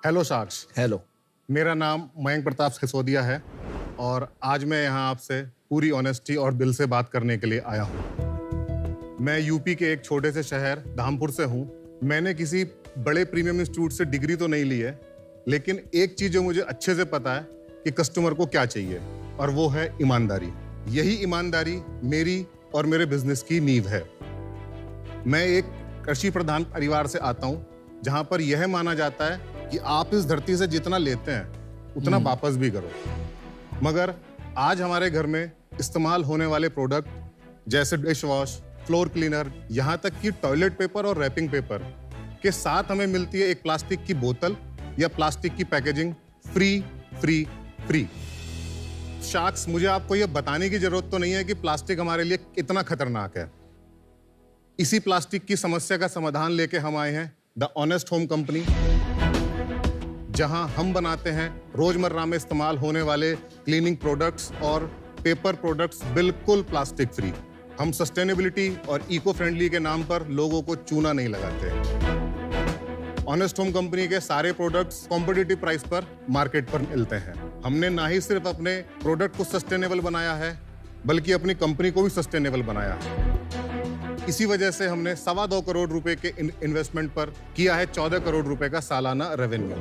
Hello साक्ष। Hello. मेरा नाम मयंक प्रताप सिसोदिया है और आज मैं यहाँ आपसे पूरी ऑनेस्टी और दिल से बात करने के लिए आया हूँ। मैं यूपी के एक छोटे से शहर धामपुर से हूँ। मैंने किसी बड़े प्रीमियम इंस्टीट्यूट से डिग्री तो नहीं ली है, लेकिन एक चीज जो मुझे अच्छे से पता है कि कस्टमर को क्या चाहिए, और वो है ईमानदारी। यही ईमानदारी मेरी और मेरे बिजनेस की नींव है। मैं एक कृषि प्रधान परिवार से आता हूँ, जहाँ पर यह माना जाता है कि आप इस धरती से जितना लेते हैं उतना वापस भी करो। मगर आज हमारे घर में इस्तेमाल होने वाले प्रोडक्ट जैसे डिश वॉश, फ्लोर क्लीनर, यहाँ तक कि टॉयलेट पेपर और रैपिंग पेपर के साथ हमें मिलती है एक प्लास्टिक की बोतल या प्लास्टिक की packaging free free free. Sacks, मुझे आपको यह बताने की जरूरत तो नहीं है कि प्लास्टिक हमारे लिए कितना खतरनाक है। इसी प्लास्टिक की समस्या का समाधान लेके हम आए हैं द ऑनेस्ट होम कंपनी, जहां हम बनाते हैं रोजमर्रा में इस्तेमाल होने वाले क्लीनिंग प्रोडक्ट्स और पेपर प्रोडक्ट्स बिल्कुल प्लास्टिक फ्री। हम सस्टेनेबिलिटी और इको फ्रेंडली के नाम पर लोगों को चूना नहीं लगाते। ऑनेस्ट होम कंपनी के सारे प्रोडक्ट्स कॉम्पिटिटिव प्राइस पर मार्केट पर मिलते हैं। हमने ना ही सिर्फ अपने प्रोडक्ट को सस्टेनेबल बनाया है, बल्कि अपनी कंपनी को भी सस्टेनेबल बनाया है। इसी वजह से हमने 2.25 करोड़ रुपए के इन्वेस्टमेंट पर किया है 14 करोड़ रुपए का सालाना रेवेन्यू।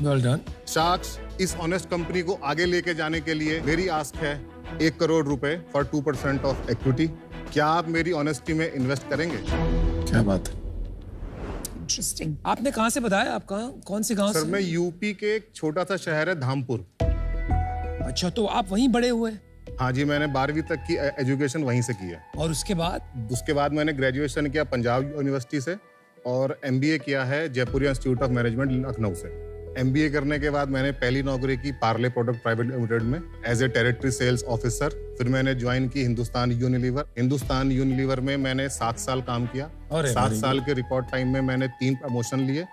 Well done. साक्ष, इस ऑनेस्ट कंपनी को आगे लेके जाने के लिए मेरी आस्क है 1 करोड़ रुपए फॉर 2% ऑफ इक्विटी। क्या आप मेरी ऑनेस्टी में इन्वेस्ट करेंगे? क्या बात है। इंटरेस्टिंग। आपने कहाँ से बताया? आप कौन से गांव से? सर, मैं यूपी के एक छोटा सा शहर है धामपुर। अच्छा, तो आप वहीं बड़े हुए? हाँ जी, मैंने 12वीं तक की एजुकेशन वहीं से की है। और उसके बाद? उसके बाद मैंने ग्रेजुएशन किया पंजाब यूनिवर्सिटी से और MBA किया है Jaipuria institute of management Lucknow से। MBA करने के बाद मैंने पहली नौकरी की पार्ले प्रोडक्ट प्राइवेट लिमिटेड में as a territory sales officer. फिर मैंने ज्वाइन की हिंदुस्तान यूनिलीवर। हिंदुस्तान यूनिलीवर में मैंने 7 साल काम किया। 7 साल के रिकॉर्ड टाइम में मैंने 3 प्रमोशन लिए।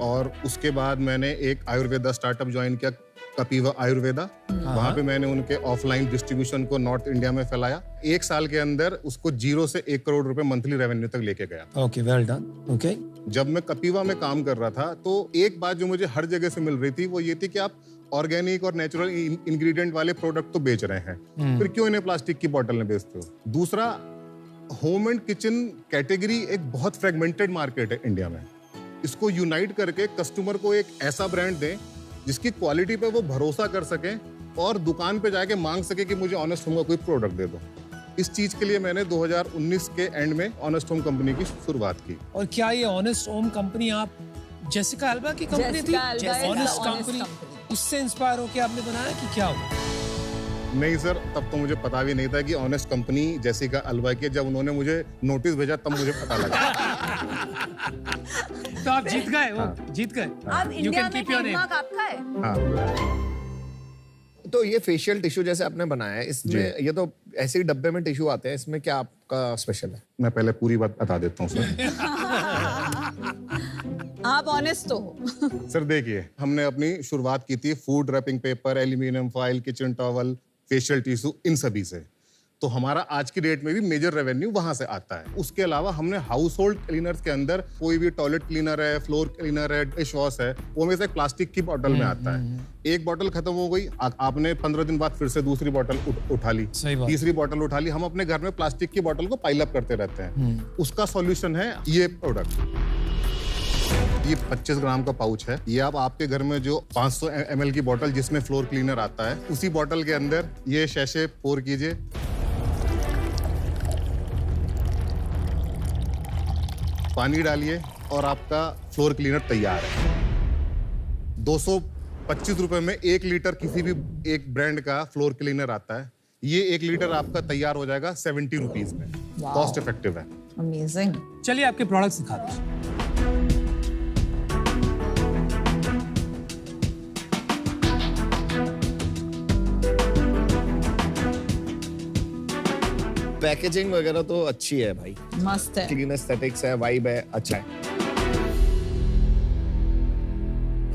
और उसके बाद मैंने एक आयुर्वेदा स्टार्टअप ज्वाइन किया, कपिवा आयुर्वेदा। वहां पे मैंने उनके ऑफलाइन डिस्ट्रीब्यूशन को नॉर्थ इंडिया में फैलाया। 1 साल के अंदर उसको 0 से 1 करोड़ रुपए मंथली रेवेन्यू तक लेके गया। Okay, well done. ओके। जब मैं कपिवा में काम कर रहा था तो एक बात जो मुझे हर जगह से मिल रही थी वो ये थी कि आप ऑर्गेनिक और नेचुरल इंग्रेडिएंट वाले प्रोडक्ट तो बेच रहे हैं, फिर क्यों इन्हें प्लास्टिक की बोतल में बेचते हो? दूसरा, होम एंड किचन कैटेगरी एक बहुत फ्रेगमेंटेड मार्केट है इंडिया में। इसको यूनाइट करके कस्टमर को एक ऐसा ब्रांड दें जिसकी क्वालिटी पे वो भरोसा कर सके और दुकान पे जाके मांग सके कि मुझे ऑनेस्ट होम का कोई प्रोडक्ट दे दो। इस चीज के लिए मैंने 2019 के एंड में ऑनेस्ट होम कंपनी की शुरुआत की। और क्या ये ऑनेस्ट होम कंपनी आप जेसिका अल्बा की कंपनी थी? ऑनेस्ट कंपनी, उससे इंस्पायर होकर आपने बनाया कि क्या हुआ? नहीं सर, तब तो मुझे पता भी नहीं था कि ऑनेस्ट कंपनी जेसिका अल्बा की। जब उन्होंने मुझे नोटिस भेजा तब मुझे पता लगा। तो आप जीत गए। वो जीत गए। अब इंडिया में ट्रेडमार्क आपका है। हाँ। तो ये फेशियल टिश्यू जैसे आपने बनाया है, इसमें ये तो ऐसे ही डब्बे में टिश्यू आते हैं, इसमें क्या आपका स्पेशल है? मैं पहले पूरी बात बता देता हूँ सर। आप ऑनेस्ट तो हो। सर देखिए, हमने अपनी शुरुआत की थी food wrapping paper, aluminium foil, kitchen towel, facial tissue, इन सभी से। तो हमारा आज की डेट में भी मेजर रेवेन्यू वहां से आता है। उसके अलावा हमने हाउस होल्ड क्लीनर्स के अंदर कोई भी टॉयलेट क्लीनर है, फ्लोर क्लीनर है, डिश वॉश है, वो हमेशा एक प्लास्टिक की बोतल में आता है। एक बोतल खत्म हो गई, आपने 15 दिन बाद फिर से दूसरी बोतल उठा ली, तीसरी बोतल उठा ली। हम अपने घर में प्लास्टिक की बोतल को पाइल अप करते रहते हैं। उसका सॉल्यूशन है ये प्रोडक्ट। ये 25 ग्राम का पाउच है। ये आप आपके घर में जो 500 ml की बोतल जिसमें फ्लोर क्लीनर आता है, उसी बोतल के अंदर ये शैशे पोर कीजिए। पानी डालिए और आपका फ्लोर क्लीनर तैयार है। 225 रुपए में 1 लीटर किसी भी एक ब्रांड का फ्लोर क्लीनर आता है। ये 1 लीटर आपका तैयार हो जाएगा 70 रुपीज में। कॉस्ट इफेक्टिव है। अमेजिंग। चलिए आपके प्रोडक्ट्स दिखा दीजिए। पैकेजिंग वगैरह तो अच्छी है भाई, मस्त है। क्लीन एस्थेटिक्स है, वाइब है, अच्छा है।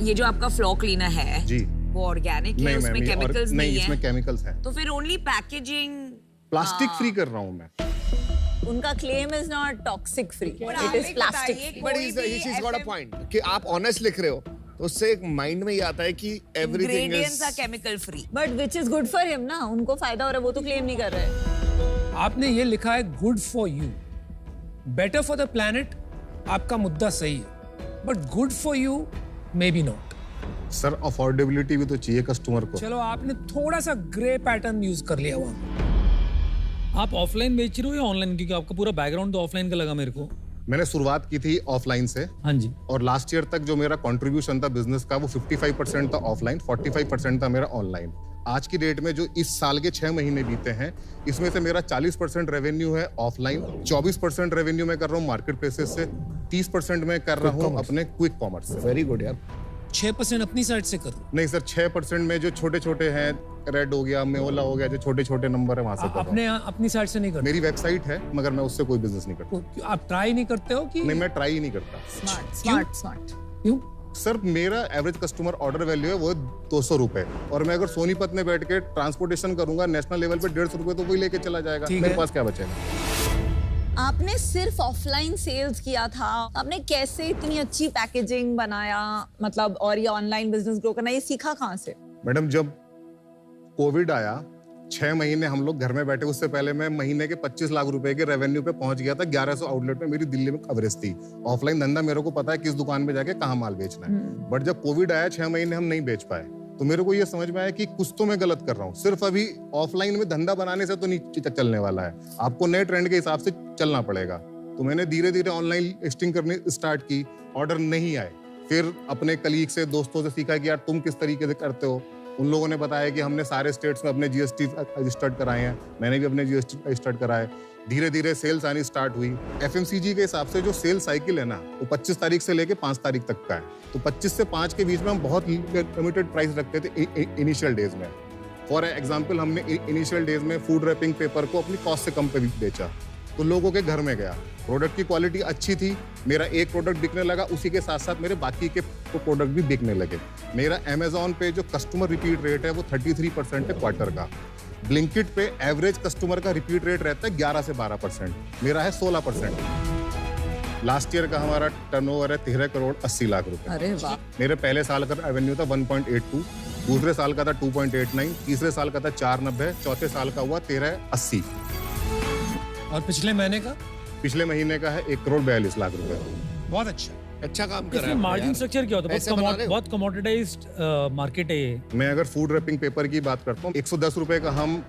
ये जो आपका फ्लोर क्लीनर है जी, वो ऑर्गेनिक है, उसमें केमिकल्स नहीं है? इसमें केमिकल्स हैं। तो फिर ओनली पैकेजिंग प्लास्टिक फ्री कर रहा हूं मैं। उनका claim is not toxic free. It is plastic free. But she's got a point कि आप honest लिख रहे हो तो उससे एक माइंड में ये आता है कि everything ingredients is are chemical free. But which is good for him ना, उनको फायदा हो रहा है, वो तो claim नहीं कर रहे. आपने ये लिखा है good for you, better for the planet, आपका मुद्दा सही है, but good for you may be not. Sir affordability भी तो चाहिए कस्टमर को. चलो आपने थोड़ा सा ग्रे पैटर्न यूज कर लिया वहां. आप ऑफलाइन बेच रहे हो या ऑनलाइन, क्योंकि आपका पूरा बैकग्राउंड तो ऑफलाइन का लगा मेरे को. मैंने शुरुआत की थी ऑफलाइन से. हाँ जी. और लास्ट ईयर तक जो मेरा कंट्रीब्यूशन था बिजनेस का वो 55% था ऑफलाइन, 45% था मेरा ऑनलाइन. आज की डेट में जो इस साल के 6 महीने बीते हैं इसमें से मेरा 40% रेवेन्यू है ऑफलाइन, 24% रेवेन्यू मैं कर रहा हूँ मार्केट प्लेसेस से, 30% मैं कर रहा हूँ अपने क्विक कॉमर्स से. वेरी गुड यार. 6% अपनी साइड से करो. नहीं सर, 6% में जो छोटे छोटे हैं, रेड हो गया, मेओला हो गया, जो छोटे छोटे नंबर है वहां से कर रहा हूं. अपनी साइड से नहीं करते. मेरी वेबसाइट है मगर मैं उससे कोई बिजनेस नहीं करता. आप ट्राई नहीं करते हो कि? नहीं, मैं ट्राई ही नहीं करता. Smart. क्यों? सर मेरा एवरेज कस्टमर ऑर्डर वैल्यू है वो 200 रुपए, और मैं अगर सोनीपत में बैठ के ट्रांसपोर्टेशन करूंगा नेशनल लेवल पे 150 रुपए तो वही लेके चला जाएगा. मेरे पास क्या बचेगा? आपने सिर्फ ऑफलाइन सेल्स किया था, आपने कैसे इतनी अच्छी पैकेजिंग बनाया, मतलब और ये ऑनलाइन बिजनेस ग्रो करना, ये सीखा कहाँ से? मैडम जब कोविड आया 6 महीने हम लोग घर में बैठे, उससे पहले मैं महीने के 25 लाख रुपए के रेवेन्यू पे पहुंच गया था. 1100 आउटलेट में मेरी दिल्ली में कवरेज थी. ऑफलाइन धंधा मेरे को पता है किस दुकान में जाके कहाँ माल बेचना है. बट जब कोविड आया 6 महीने हम नहीं बेच पाए तो मेरे को ये समझ में आया कि कुछ तो मैं गलत कर रहा हूँ. सिर्फ अभी ऑफलाइन में धंधा बनाने से तो नहीं चलने वाला है, आपको नए ट्रेंड के हिसाब से चलना पड़ेगा. तो मैंने धीरे धीरे ऑनलाइन लिस्टिंग करनी स्टार्ट की. ऑर्डर नहीं आए, फिर अपने कलीग से, दोस्तों से सीखा कि यार तुम किस तरीके से करते हो. उन लोगों ने बताया कि हमने सारे स्टेट्स में अपने जीएसटी रजिस्टर्ड कराए हैं, मैंने भी अपने जीएसटी रजिस्टर्ड कराए. धीरे धीरे सेल्स आनी स्टार्ट हुई. एफएमसीजी के हिसाब से जो सेल साइकिल है ना वो 25 तारीख से लेके 5 तारीख तक का है. तो 25 से 5 के बीच में हम बहुत लिमिटेड प्राइस रखते थे इनिशियल डेज में. फॉर एग्जाम्पल हमने इनिशियल डेज में फूड रैपिंग पेपर को अपनी कॉस्ट से कम पे बेचा, तो लोगों के घर में गया. प्रोडक्ट की क्वालिटी अच्छी थी, मेरा एक प्रोडक्ट बिकने लगा, उसी के साथ साथ मेरे बाकी के प्रोडक्ट भी बिकने लगे. मेरा अमेजोन पे जो कस्टमर रिपीट रेट है वो 33% है क्वार्टर का. ब्लिंकिट पे एवरेज कस्टमर का रिपीट रेट रहता है 11 से 12%, मेरा है 16%. लास्ट ईयर का हमारा टर्नओवर है 13 करोड़ 80 लाख रुपए. अरे वाह. मेरे पहले साल का रेवेन्यू था 1.82, दूसरे साल का था 2.89, तीसरे साल का था 490, चौथे साल का हुआ 1380. और पिछले महीने का? पिछले महीने का है 1 करोड़ 42 लाख रुपए. बहुत अच्छा. अच्छा काम कर रहा इसमें है. मार्जिन स्ट्रक्चर क्या होता है? बहुत कमोडिटाइज्ड मार्केट है ये. मैं अगर फूड रैपिंग पेपर की बात करता हूँ, 110 रुपए का हम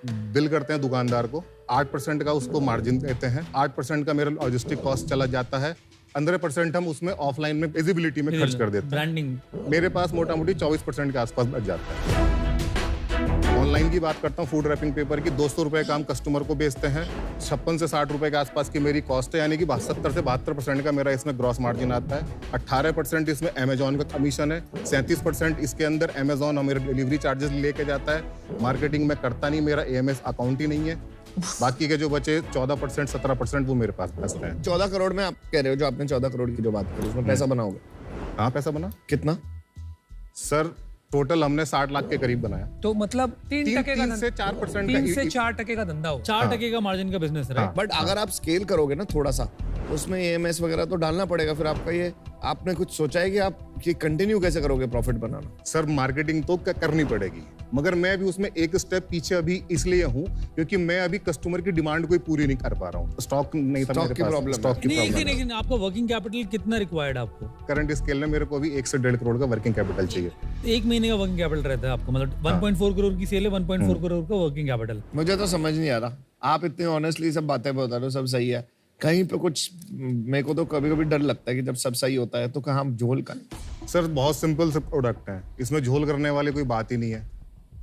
बिल करते हैं दुकानदार को, 8% का उसको मार्जिन देते हैं, 8% का मेरा लॉजिस्टिक कॉस्ट चला जाता है, 15% हम उसमें ऑफलाइन में विजिबिलिटी में खर्च कर देते हैं. ब्रांडिंग मेरे पास मोटा मोटी 24% के आसपास बच जाता है. ऑनलाइन की बात करता हूँ फूड रैपिंग पेपर की, 200 रुपए का हम कस्टमर को बेचते हैं, 56 से 60 रुपए के आसपास की मेरी कॉस्ट है, यानी कि 70 से 72% का मेरा इसमें ग्रॉस मार्जिन आता है. 18% इसमें अमेजोन का कमीशन है, 37% इसके अंदर अमेजोन और मेरे डिलीवरी चार्जेस लेके जाता है. मार्केटिंग में करता नहीं, मेरा एएमएस अकाउंट ही नहीं है. बाकी के जो बचे 14% 17% वो मेरे पास बचते हैं. 14 करोड़ में आप कह रहे हो, जो आपने 14 करोड़ की जो बात करी उसमें पैसा बनाओगे? हाँ पैसा बना. कितना? सर टोटल हमने 60 लाख के करीब बनाया. तो मतलब 3 से 4% 3 से 4% का धंधा हो. 4% का मार्जिन का बिजनेस है. बट अगर आप स्केल करोगे ना थोड़ा सा, उसमें एएमएस वगैरह तो डालना पड़ेगा. फिर आपका ये, आपने कुछ सोचा है कि आप ये कंटिन्यू कैसे करोगे प्रॉफिट बनाना? सर मार्केटिंग तो करनी पड़ेगी, मगर मैं अभी उसमें एक स्टेप पीछे अभी इसलिए हूँ क्योंकि मैं अभी कस्टमर की डिमांड कोई पूरी नहीं कर पा रहा हूँ. स्टॉक नहीं था मेरे पास. स्टॉक की प्रॉब्लम. लेकिन आपका वर्किंग कैपिटल कितना रिक्वायर्ड आपको? करंट स्केल में मेरे को अभी 1 से 1.5 करोड़ का वर्किंग कैपिटल चाहिए. 1 महीने का वर्किंग कैपिटल रहता है आपको, मतलब 1.4 करोड़ की सेल है, 1.4 करोड़ का वर्किंग कैपिटल. मुझे तो समझ नहीं आ रहा, आप इतने ऑनेस्टली सब बातें बता रहे हो, सब सही है. कहीं पे कुछ, मेरे को तो कभी कभी डर लगता है कि जब सब सही होता है तो कहाँ हम झोल कर. सर बहुत सिंपल से प्रोडक्ट है, इसमें झोल करने वाली कोई बात ही नहीं है.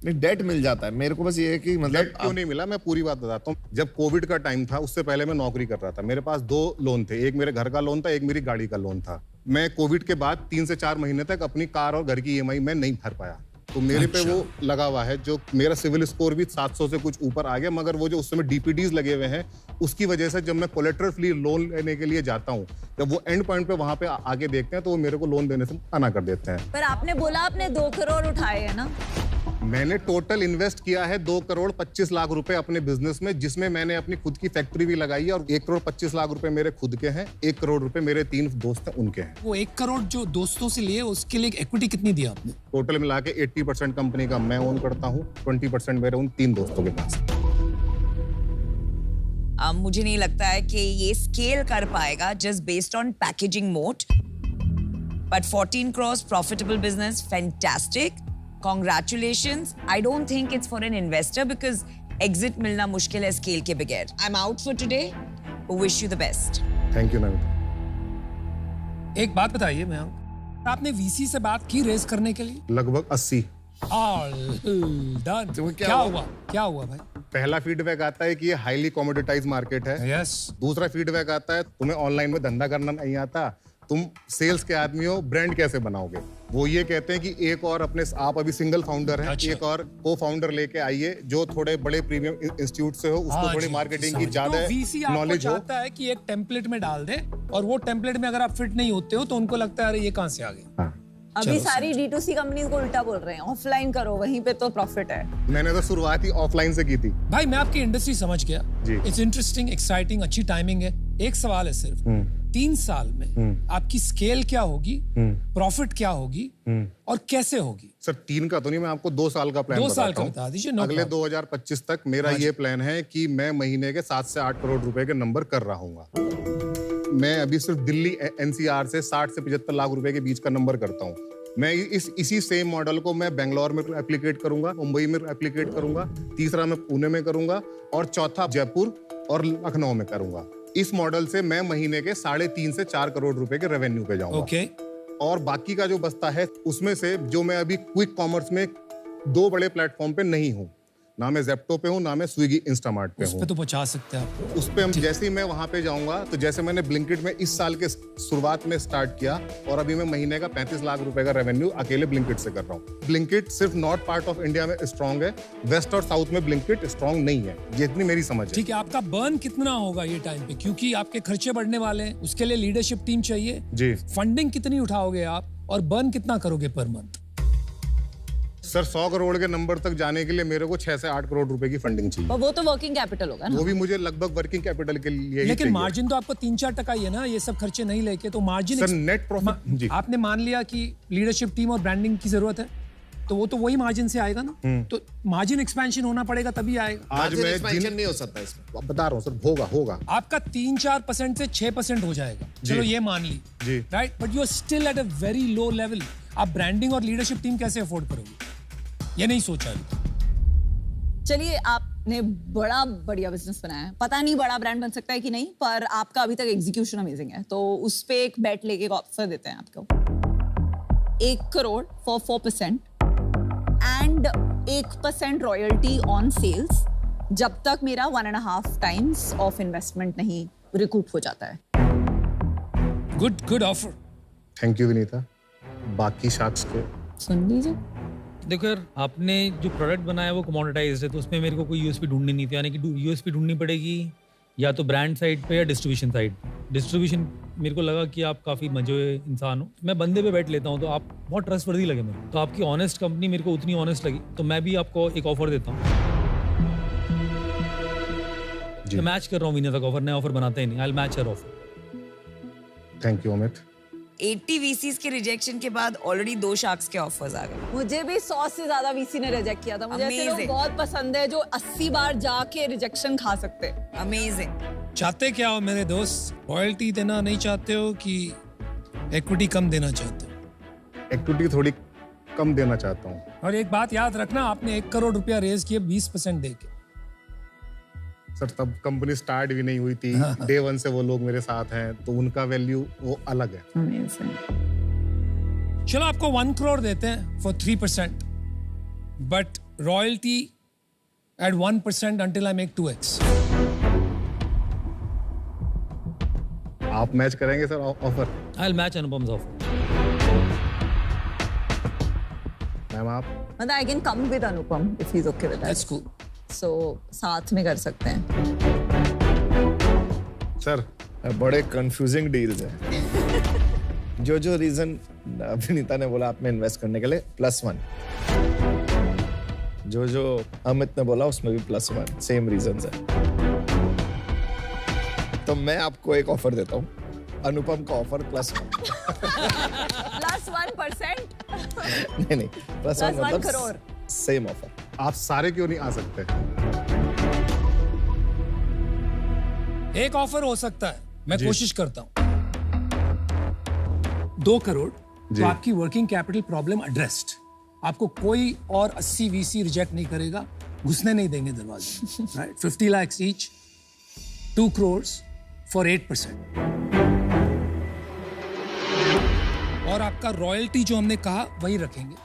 नहीं, डेट मिल जाता है मेरे को, बस ये है कि मतलब डेट क्यों नहीं मिला, मैं पूरी बात बताता हूँ. जब कोविड का टाइम था उससे पहले मैं नौकरी कर रहा था. मेरे पास 2 लोन थे, एक मेरे घर का लोन था, एक मेरी गाड़ी का लोन था. मैं कोविड के बाद 3 से 4 महीने तक अपनी कार और घर की ईएमआई मैं नहीं भर पाया. तो मेरे पे वो लगा हुआ है, जो मेरा सिविल स्कोर भी 700 से कुछ ऊपर आ गया, मगर वो जो उस समय डीपीडीज लगे हुए हैं उसकी वजह से जब मैं कोलेटरल फ्री लोन लेने के लिए जाता हूँ, जब वो एंड पॉइंट पे वहां पे आगे देखते हैं तो वो मेरे को लोन देने से मना कर देते हैं. पर आपने बोला आपने 2 करोड़ उठाए है ना? मैंने टोटल इन्वेस्ट किया है 2,25,00,000 रुपए अपने बिजनेस में, जिसमें मैंने अपनी खुद की फैक्ट्री भी लगाई है और 1,25,00,000 रुपए मेरे खुद के हैं, 1 करोड़ रुपए मेरे 3 दोस्त हैं उनके हैं। वो 1 करोड़ जो दोस्तों से लिए उसके लिए इक्विटी कितनी दिया आपने? टोटल मिला के 80% कंपनी का मैं ओन करता हूँ, 20% मेरे उन 3 दोस्तों के पास। मुझे नहीं लगता है कि ये स्केल कर पाएगा just based on packaging mode, but 14 crores profitable business, fantastic, congratulations. I don't think it's for an investor because exit मिलना मुश्किल है स्केल के बगैर। आई am out for today, wish you the best. Thank you Namita. एक बात बताइए मैं, आपने वीसी से बात की रेस करने के लिए? लगभग 80। All done. तो क्या हुआ? क्या हुआ भाई? पहला फीडबैक आता है कि ये हाईली कॉमोडिटाइज मार्केट है। यस। दूसरा फीडबैक आता है तुम्हें ऑनलाइन में धंधा करना नहीं आता, तुम सेल्स के आदमी हो, ब्रांड कैसे बनाओगे। वो ये कहते हैं कि एक और अपने, आप अभी सिंगल फाउंडर हैं, अच्छा। एक और को फाउंडर लेके आइए जो थोड़े बड़े प्रीमियम इंस्टीट्यूट से हो, उसको थोड़ी मार्केटिंग की ज्यादा वीसी आपको नॉलेज हो। चाहता है कि एक टेम्पलेट में डाल दे और वो टेम्पलेट में अगर आप फिट नहीं होते हो तो उनको लगता है अरे ये कहां से आ गए। अभी सारी D2C कंपनीज को उल्टा बोल रहे हैं, ऑफलाइन करो, वहीं पे तो प्रॉफिट है। मैंने तो शुरुआत ही ऑफलाइन से की थी। भाई मैं आपकी इंडस्ट्री समझ गया, जी। इट्स इंटरेस्टिंग, एक्साइटिंग, अच्छी टाइमिंग है। एक सवाल है सिर्फ, 3 साल में आपकी स्केल क्या होगी, प्रॉफिट क्या होगी और कैसे होगी? सर 3 का तो नहीं, मैं आपको 2 साल का प्लान 2 साल का बताता हूँ। बता दीजिए। नो अगले प्रॉब्लम। 2025 तक मेरा ये प्लान है कि मैं महीने के 7 से 8 करोड़ रुपए के नंबर कर रहा हूँ। मैं अभी सिर्फ दिल्ली NCR से 60 से 75 लाख रुपए के बीच का नंबर करता हूँ। मैं इसी सेम मॉडल को मैं बेंगलोर में एप्लीकेट करूंगा, मुंबई में एप्लीकेट करूंगा, तीसरा मैं पुणे में करूंगा और चौथा जयपुर और लखनऊ में करूंगा। इस मॉडल से मैं महीने के 3.5 से 4 करोड़ रुपए के रेवेन्यू पे जाऊंगा। ओके। और बाकी का जो बचता है उसमें से जो मैं अभी क्विक कॉमर्स में 2 बड़े प्लेटफॉर्म पे नहीं हूँ, ना मैं जेप्टो पे हूँ, ना मैं स्विगी इंस्टामार्ट पे उस पे हूँ। तो पहुंचा सकते हैं आप। उस पे हम जैसे ही मैं वहां पे जाऊंगा, तो जैसे मैंने ब्लिंकिट में इस साल के शुरुआत में स्टार्ट किया और अभी मैं महीने का 35 लाख रुपए का रेवेन्यू अकेले ब्लिंकिट से कर रहा हूँ। ब्लिंकिट सिर्फ नॉर्थ पार्ट ऑफ इंडिया में स्ट्रांग है, वेस्ट और साउथ में ब्लिंकिट स्ट्रांग नहीं है। ये इतनी मेरी समझ है। ठीक है, आपका बर्न कितना होगा ये टाइम पे, क्योंकि आपके खर्चे बढ़ने वाले हैं, उसके लिए लीडरशिप टीम चाहिए जी फंडिंग कितनी उठाओगे आप और बर्न कितना करोगे पर मंथ? सर 100 करोड़ के नंबर तक जाने के लिए मेरे को 6 से 8 करोड़ रुपए की फंडिंग चाहिए। और वो तो वर्किंग कैपिटल होगा ना। वो भी मुझे लगभग वर्किंग कैपिटल के लिए ही लेकिन चाहिए। मार्जिन तो आपको 3-4% ही है ना, ये सब खर्चे नहीं लेके, तो मार्जिन सर नेट प्रॉफिट जी। आपने मान लिया कि लीडरशिप टीम और ब्रांडिंग की जरूरत है, तो वो तो वही मार्जिन से आएगा ना। तो मार्जिन एक्सपेंशन होना पड़ेगा तभी आएगा। आज मैं एक्सपेंशन नहीं हो सकता इसमें। अब बता रहा हूँ सर, होगा आपका 3-4% से 6% हो जाएगा, चलो ये मान ली, जी। Right, but you are still at a very low level. आप ब्रांडिंग और लीडरशिप टीम कैसे अफोर्ड करोगे, ये नहीं सोचा है। चलिए, आपने बड़ा बढ़िया बिजनेस बनाया है, पता नहीं बड़ा ब्रांड बन सकता है कि नहीं, पर आपका अभी तक एग्जीक्यूशन अमेजिंग है, तो उस पे एक बेट लेके एक ऑफर देते हैं आपको। 1 crore for 4% and 1% royalty on sales जब तक मेरा 1.5 टाइम्स ऑफ इन्वेस्टमेंट नहीं रिकूप हो जाता है। Good offer. Thank you Vineeta. बाकी शार्क्स के सुन लीजिए। देखो यार, आपने जो प्रोडक्ट बनाया वो कमोडिटाइज्ड है, तो उसमें मेरे को कोई यूएसपी ढूंढनी नहीं थी। यानी कि यूएसपी ढूंढनी पड़ेगी या तो ब्रांड साइड पे या डिस्ट्रीब्यूशन साइड। डिस्ट्रीब्यूशन मेरे को लगा कि आप काफ़ी मजे इंसान हो, मैं बंदे पे बैठ लेता हूँ, तो आप बहुत ट्रस्टवर्दी लगे मेरे को। तो आपकी ऑनेस्ट कंपनी मेरे को उतनी ऑनेस्ट लगी, तो मैं भी आपको एक ऑफर देता हूँ। मैं मैच कर रहा हूँ विनीता का ऑफर, नया ऑफर बनाते ही नहीं। आई will match your offer. Thank you Amit. 80 VCs के रिजेक्शन के बाद ऑलरेडी 2 शार्क्स के ऑफर्स आ गए। मुझे भी 100 से ज्यादा वीसी ने रिजेक्ट किया था। मुझे ऐसे लोग Amazing. बहुत पसंद है जो 80 बार जाके रिजेक्शन खा सकते हैं। अमेजिंग। चाहते क्या हो मेरे दोस्त, रॉयल्टी देना नहीं चाहते हो कि इक्विटी कम देना चाहते हो? इक्विटी थोड़ी कम देना चाहता हूँ। और एक बात याद रखना, आपने 1 करोड़ रुपया रेज किए 20% देके। सर तब कंपनी स्टार्ट भी नहीं हुई थी, डे 1 से वो लोग मेरे साथ हैं, तो उनका वैल्यू वो अलग है। चलो आपको 1 करोड़ देते हैं for 3%, but royalty at 1% until I make 2x. आप मैच करेंगे sir offer? I will match Anupam's offer. Ma'am आप? मतलब I can come with Anupam if he is okay with that. That's cool. So साथ में कर सकते हैं। सर बड़े कंफ्यूजिंग डील्स हैं। जो रीजन विनीता ने बोला आप में इन्वेस्ट करने के लिए +1, जो अमित ने बोला उसमें भी +1 सेम रीजंस है। तो मैं आपको एक ऑफर देता हूँ, अनुपम का ऑफर +1 +1%? नहीं +1 मतलब करोड़ सेम ऑफर। आप सारे क्यों नहीं आ सकते? एक ऑफर हो सकता है, मैं कोशिश करता हूं। 2 करोड़ तो आपकी वर्किंग कैपिटल प्रॉब्लम एड्रेस्ड। आपको कोई और 80 VC रिजेक्ट नहीं करेगा, घुसने नहीं देंगे दरवाजे। Right, 50 lakhs each, 2 crores for 8%। और आपका रॉयल्टी जो हमने कहा वही रखेंगे।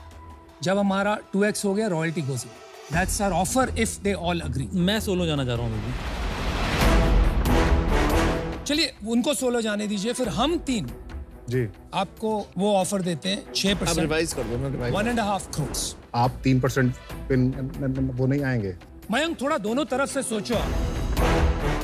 जब हमारा 2x हो गया, royalty goes in. That's our offer if they all agree. मैं सोलो जाना चाह रहा हूँ अभी। चलिए उनको सोलो जाने दीजिए, फिर हम 3 जी आपको वो ऑफर देते हैं 6%, रिवाइज कर दो ना, रिवाइज 1.5 crores। आप 3% पे वो नहीं आएंगे। मयंक थोड़ा दोनों तरफ से सोचो।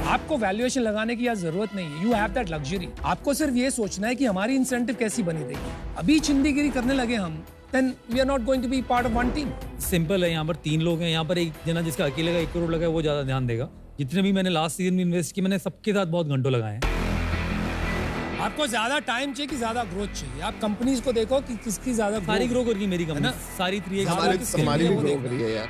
आपको वैल्यूएशन लगाने की जरूरत नहीं है, यू हैव दैट लग्जरी। आपको सिर्फ ये सोचना है कि हमारी इंसेंटिव कैसी बनी रहेगी। अभी चिंदीगिरी करने लगे हम, then we are not going to be part of one team। Simple है, यहाँ पर 3 लोग हैं, यहाँ पर एक जना जिसका अकेले का 1 करोड़ लगा है वो ज्यादा ध्यान देगा। जितने भी मैंने लास्ट सीजन में इन्वेस्ट किए, मैंने सबके साथ बहुत घंटों लगाए हैं। आपको ज्यादा टाइम चाहिए कि ज्यादा ग्रोथ चाहिए? आप कंपनीज को देखो कि किसकी ज्यादा सारी ग्रो कर गई मेरी कंपनी, सारी 3x हमारी भी ग्रो करी है यार।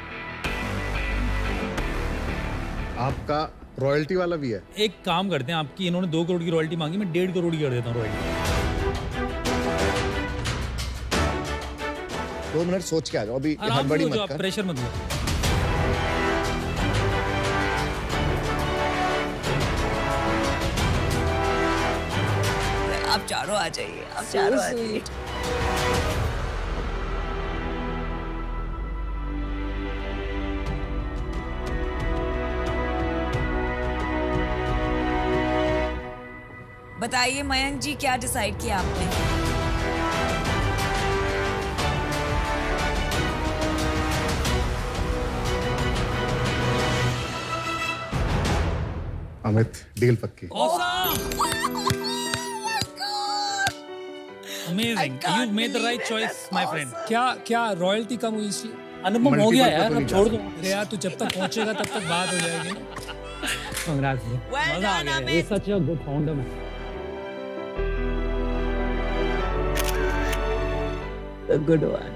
आपका रॉयल्टी वाला भी है। एक काम करते हैं, आपकी इन्होंने 2 करोड़ की रॉयल्टी मांगी, मैं 1.5 करोड़ की कर देता हूँ रॉयल्टी। 2 मिनट सोच के आ जाओ, अभी हड़बड़ी मत कर। प्रेशर मत लो। आप चारों आ जाइए, आप चारों आ जाइए। बताइए मयंक जी, क्या डिसाइड किया आपने? अमित, डील पक्की। Amazing, you made the right choice, my friend। क्या रॉयल्टी कम हुई इसलिए? अनुपम हो गया यार, अब छोड़ दो। अरे यार तू जब तक पहुंचेगा तब तक बात हो जाएगी ना। Congrats, bro। Well मजा आ done, गया। Amit। He's such a good founder, man। A good one।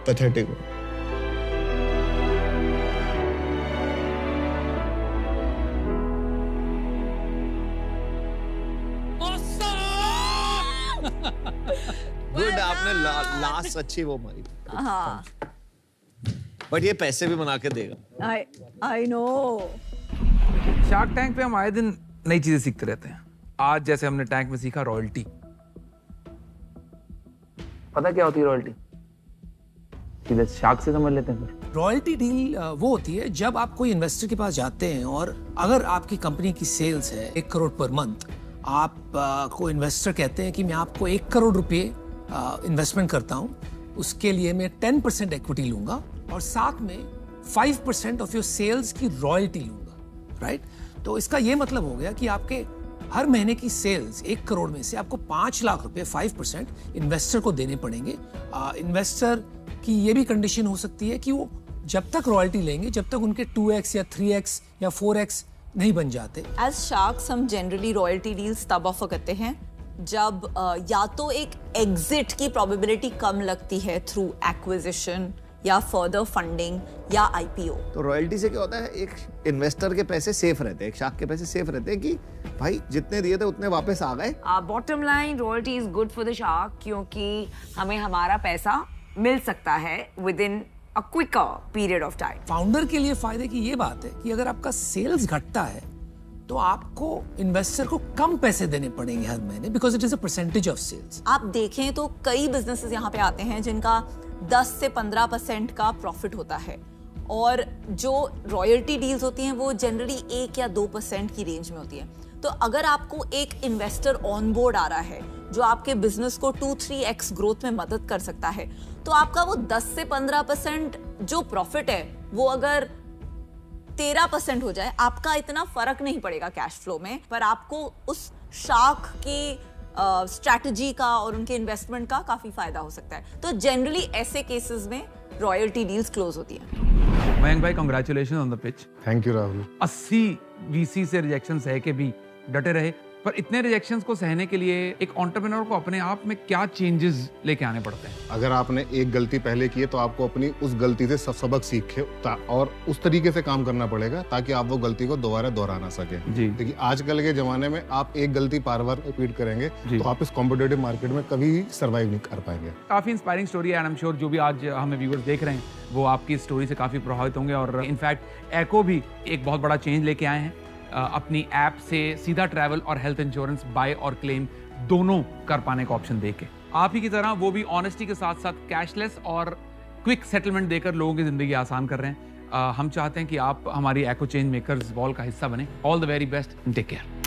Pathetic. Good, आपने लास्ट अच्छी वो मारी। हाँ, बट ये पैसे भी बना के देगा। I know। शार्क टैंक पे हम आए दिन नई चीजें सीखते रहते हैं। आज जैसे हमने टैंक में सीखा रॉयल्टी। पता क्या होती है रॉयल्टी? सीधे शार्क से समझ लेते हैं फिर। रॉयल्टी डील वो होती है जब आप कोई इन्वेस्टर के पास जाते हैं और अगर आपकी कंपनी की सेल्स है 1 करोड़ पर मंथ, आप को इन्वेस्टर कहते हैं कि मैं आपको 1 करोड़ रुपए इन्वेस्टमेंट करता हूं, उसके लिए मैं 10% इक्विटी लूंगा और साथ में 5% ऑफ योर सेल्स की रॉयल्टी लूंगा। राइट, तो इसका ये मतलब हो गया कि आपके हर महीने की सेल्स 1 करोड़ में से आपको 5 लाख रुपए 5% इन्वेस्टर को देने पड़ेंगे। इन्वेस्टर की ये भी कंडीशन हो सकती है कि वो जब तक रॉयल्टी लेंगे जब तक उनके 2x या 3x या 4x नहीं बन जाते। एज शार्क्स हम जनरली रॉयल्टी डील्स तब ऑफर करते हैं जब या तो एक एग्जिट की प्रोबेबिलिटी कम लगती है थ्रू एक्विजिशन या फर्दर फंडिंग या आईपीओ। तो रॉयल्टी से क्या होता है, एक इन्वेस्टर के पैसे सेफ रहते हैं, एक शार्क के पैसे सेफ रहते हैं कि भाई जितने दिए थे उतने वापस आ गए। Bottom line, royalty is good for the shark क्योंकि हमें हमारा पैसा मिल सकता है within a quicker period of time. Founder के लिए फायदे की ये बात है कि अगर आपका सेल्स घटता है तो आपको इन्वेस्टर को कम पैसे देने पड़ेंगे हर महीने, because it is a percentage of sales. आप देखें तो कई बिजनेसेस यहाँ पे आते हैं जिनका 10 से 15% का प्रॉफिट होता है और जो रॉयल्टी डील्स होती हैं वो जनरली 1 या 2% की रेंज में होती है। तो अगर आपको एक इन्वेस्टर ऑन बोर्ड आ रहा है जो आपके बिजनेस को 2-3x ग्रोथ में मदद कर सकता है, तो आपका वो 10 से 15% जो प्रॉफिट है वो अगर 13% हो जाए, आपका इतना फर्क नहीं पड़ेगा कैश फ्लो में, पर आपको उस शार्क की स्ट्रैटेजी का और उनके इन्वेस्टमेंट का काफी फायदा हो सकता है। तो जनरली ऐसे केसेस में रॉयल्टी डील्स क्लोज होती हैं। मयंक भाई congratulation on the pitch. Thank you Rahul. 80 VC से रिजेक्शन सह के भी डटे रहे, पर इतने रिजेक्शंस को सहने के लिए एक एंटरप्रेन्योर को अपने आप में क्या चेंजेस लेके आने पड़ते हैं? अगर आपने एक गलती पहले की है तो आपको अपनी उस गलती से सबक सीखे और उस तरीके से काम करना पड़ेगा ताकि आप वो गलती को दोबारा दोहरा ना सके। जी। देखिए आजकल के जमाने में आप एक गलती बार बार रिपीट करेंगे तो आप इस कॉम्पिटेटिव मार्केट में कभी सर्वाइव नहीं कर पाएंगे। काफी इंस्पायरिंग स्टोरी है एंड आई एम श्योर जो भी आज हमें व्यूअर्स देख रहे हैं वो आपकी स्टोरी से काफी प्रभावित होंगे। और इनफैक्ट एको भी एक बहुत बड़ा चेंज लेके आए हैं, अपनी ऐप से सीधा ट्रैवल और हेल्थ इंश्योरेंस बाय और क्लेम दोनों कर पाने का ऑप्शन देके, आप ही की तरह वो भी ऑनेस्टी के साथ साथ कैशलेस और क्विक सेटलमेंट देकर लोगों की जिंदगी आसान कर रहे हैं। हम चाहते हैं कि आप हमारी एको चेंज मेकर्स वॉल का हिस्सा बने। All the very best, take care.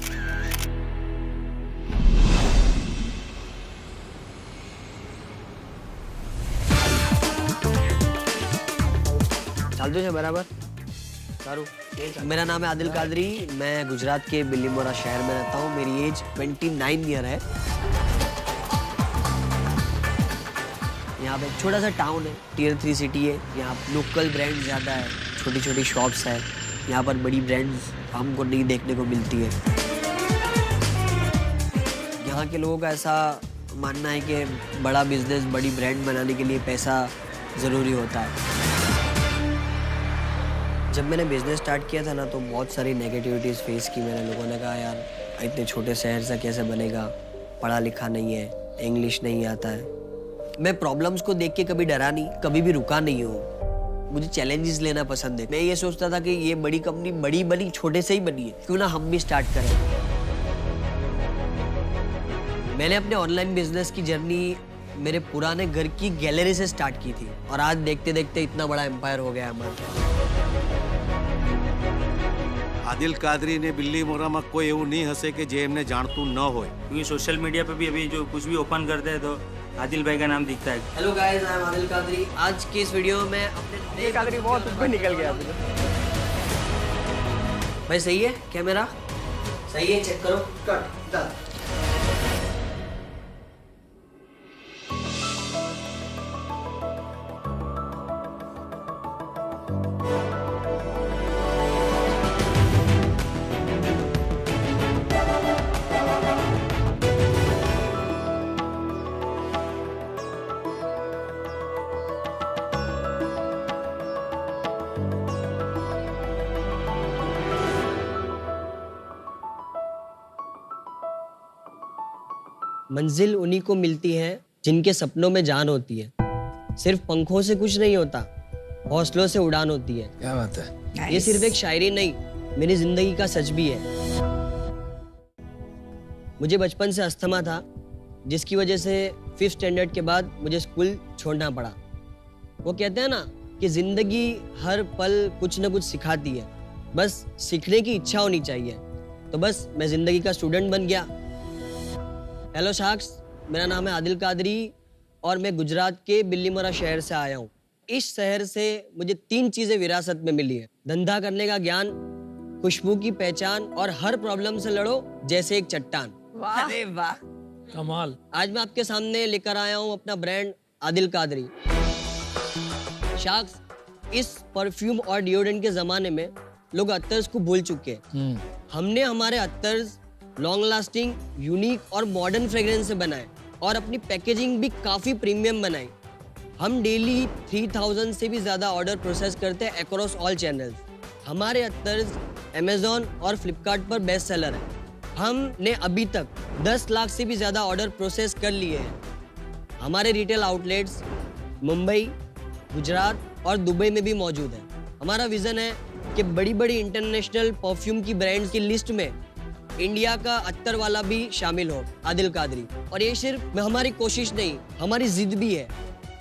ચાલતું છે બરાબર સારું। मेरा नाम है आदिल कादरी, मैं गुजरात के बिल्लीमोरा शहर में रहता हूँ। मेरी एज 29 ईयर है। यहाँ पे एक छोटा सा टाउन है, टियर 3 सिटी है। यहाँ लोकल ब्रांड ज़्यादा है, छोटी छोटी शॉप्स है। यहाँ पर बड़ी ब्रांड्स हमको नहीं देखने को मिलती है। यहाँ के लोगों का ऐसा मानना है कि बड़ा बिजनेस, बड़ी ब्रांड बनाने के लिए पैसा ज़रूरी होता है। जब मैंने बिजनेस स्टार्ट किया था ना तो बहुत सारी नेगेटिविटीज़ फेस की मैंने। लोगों ने कहा यार इतने छोटे शहर से कैसे बनेगा, पढ़ा लिखा नहीं है, इंग्लिश नहीं आता है। मैं प्रॉब्लम्स को देख के कभी डरा नहीं, कभी भी रुका नहीं हूँ। मुझे चैलेंजेस लेना पसंद है। मैं ये सोचता था कि ये बड़ी कंपनी बड़ी बनी छोटे से ही बनी है, क्यों ना हम भी स्टार्ट करें। मैंने अपने ऑनलाइन बिजनेस की जर्नी मेरे पुराने घर की गैलरी से स्टार्ट की थी और आज देखते देखते इतना बड़ा एम्पायर हो गया हमारा। આદિલ કાદરી ને બિલ્લીમોરામાં કોઈ એવું નહીં હશે કે જે એમને જાણતું ન હોય, क्योंकि सोशल मीडिया पे भी अभी जो कुछ भी ओपन करते हैं तो आदिल भाई का नाम दिखता है। Hello guys, I am Adil Qadri. आज की इस वीडियो में अपने कादरी बहुत ऊपर निकल गया भाई। सही है कैमरा? सही है, चेक करो। Cut done. मंजिल उन्हीं को मिलती है जिनके सपनों में जान होती है। सिर्फ पंखों से कुछ नहीं होता, हौसलों से उड़ान होती है। क्या बात है। ये सिर्फ एक शायरी नहीं, मेरी जिंदगी का सच भी है। मुझे बचपन से अस्थमा था, जिसकी वजह से 5th स्टैंडर्ड के बाद मुझे स्कूल छोड़ना पड़ा। वो कहते हैं ना कि जिंदगी हर पल कुछ न कुछ सिखाती है, बस सीखने की इच्छा होनी चाहिए। तो बस मैं जिंदगी का स्टूडेंट बन गया। हेलो शार्क्स, मेरा नाम है आदिल कादरी और मैं गुजरात के बिल्लीमोरा शहर से आया हूँ। इस शहर से मुझे 3 चीजें विरासत में मिली है: धंधा करने का ज्ञान, खुशबू की पहचान और हर प्रॉब्लम से लड़ो जैसे एक चट्टान। अरे वाह, कमाल। आज मैं आपके सामने लेकर आया हूँ अपना ब्रांड आदिल कादरी। शार्क्स, इस परफ्यूम और डिओड्रेंट के जमाने में लोग अत्तर्स को भूल चुके हैं। हमने हमारे अत्तर्स लॉन्ग लास्टिंग, यूनिक और मॉडर्न फ्रेग्रेंस से बनाए और अपनी पैकेजिंग भी काफी प्रीमियम बनाई। हम डेली 3000 से भी ज्यादा ऑर्डर प्रोसेस करते हैं अक्रॉस ऑल चैनल्स। हमारे अत्तर्स अमेजोन और फ्लिपकार्ट पर बेस्ट सेलर है। हमने अभी तक 10 लाख से भी ज्यादा ऑर्डर प्रोसेस कर लिए हैं। हमारे रिटेल आउटलेट्स मुंबई, गुजरात और दुबई में भी मौजूद है। हमारा विजन है कि बड़ी बड़ी इंटरनेशनल परफ्यूम की ब्रांड्स की लिस्ट में इंडिया का अत्तर वाला भी शामिल हो, आदिल कादरी। और ये सिर्फ हमारी कोशिश नहीं, हमारी जिद भी है।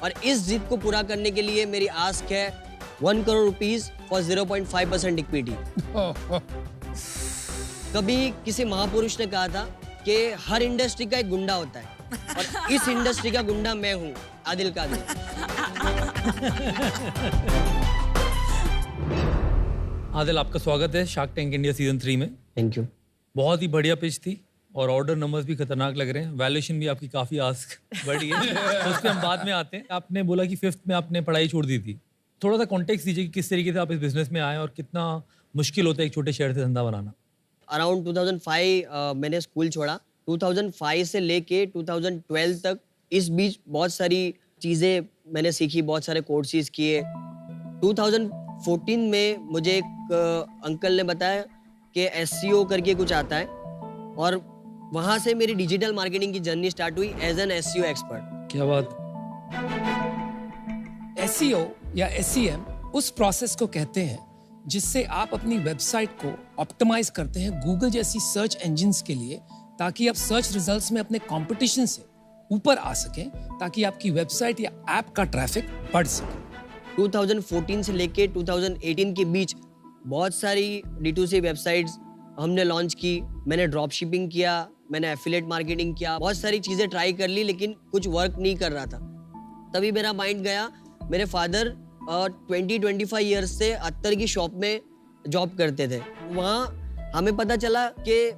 और इस जिद को पूरा करने के लिए मेरी आस्क है 1 करोड़ रुपीस फॉर 0.5% इक्विटी। कभी किसी महापुरुष ने कहा था कि हर इंडस्ट्री का एक गुंडा होता है और इस इंडस्ट्री का गुंडा मैं हूँ, आदिल कादरी। आदिल, आपका स्वागत है शार्क टैंक इंडिया सीजन 3 में। Thank you. बहुत ही बढ़िया पिच थी और ऑर्डर नंबर्स भी खतरनाक लग रहे हैं। वैल्यूएशन भी आपकी काफी आस्क बढ़ी है, तो उस पर हम बाद में आते हैं। आपने बोला कि 5th में आपने पढ़ाई छोड़ दी थी, थोड़ा सा कॉन्टेक्स्ट दीजिए कि किस तरीके से आप इस बिजनेस में आए और कितना मुश्किल होता है एक छोटे शहर से धंधा बनाना। अराउंड 2005 मैंने स्कूल छोड़ा। 2005 से लेके 2012 तक इस बीच बहुत सारी चीज़ें मैंने सीखी, बहुत सारे कोर्सेज किए। 2014 में मुझे एक अंकल ने बताया कि SEO करके कुछ आता है और वहाँ से मेरी डिजिटल मार्केटिंग की जर्नी स्टार्ट हुई एज एन SEO एक्सपर्ट। क्या बात। SEO या SEM उस प्रोसेस को कहते हैं जिससे आप अपनी वेबसाइट को ऑप्टिमाइज करते हैं गूगल जैसी सर्च इंजिन्स के लिए, ताकि आप सर्च रिजल्ट्स में अपने कंपटीशन से ऊपर आ सकें, ताकि आपकी वेबसाइट या ऐप का ट्रैफिक बढ़ सके। 2014 से लेके 2018 के बीच बहुत सारी D2C वेबसाइट्स हमने लॉन्च की। मैंने ड्रॉप शिपिंग किया, मैंने एफिलिएट मार्केटिंग किया, बहुत सारी चीज़ें ट्राई कर ली, लेकिन कुछ वर्क नहीं कर रहा था। तभी मेरा माइंड गया, मेरे फादर 20-25 ईयर्स से अत्तर की शॉप में जॉब करते थे। वहाँ हमें पता चला कि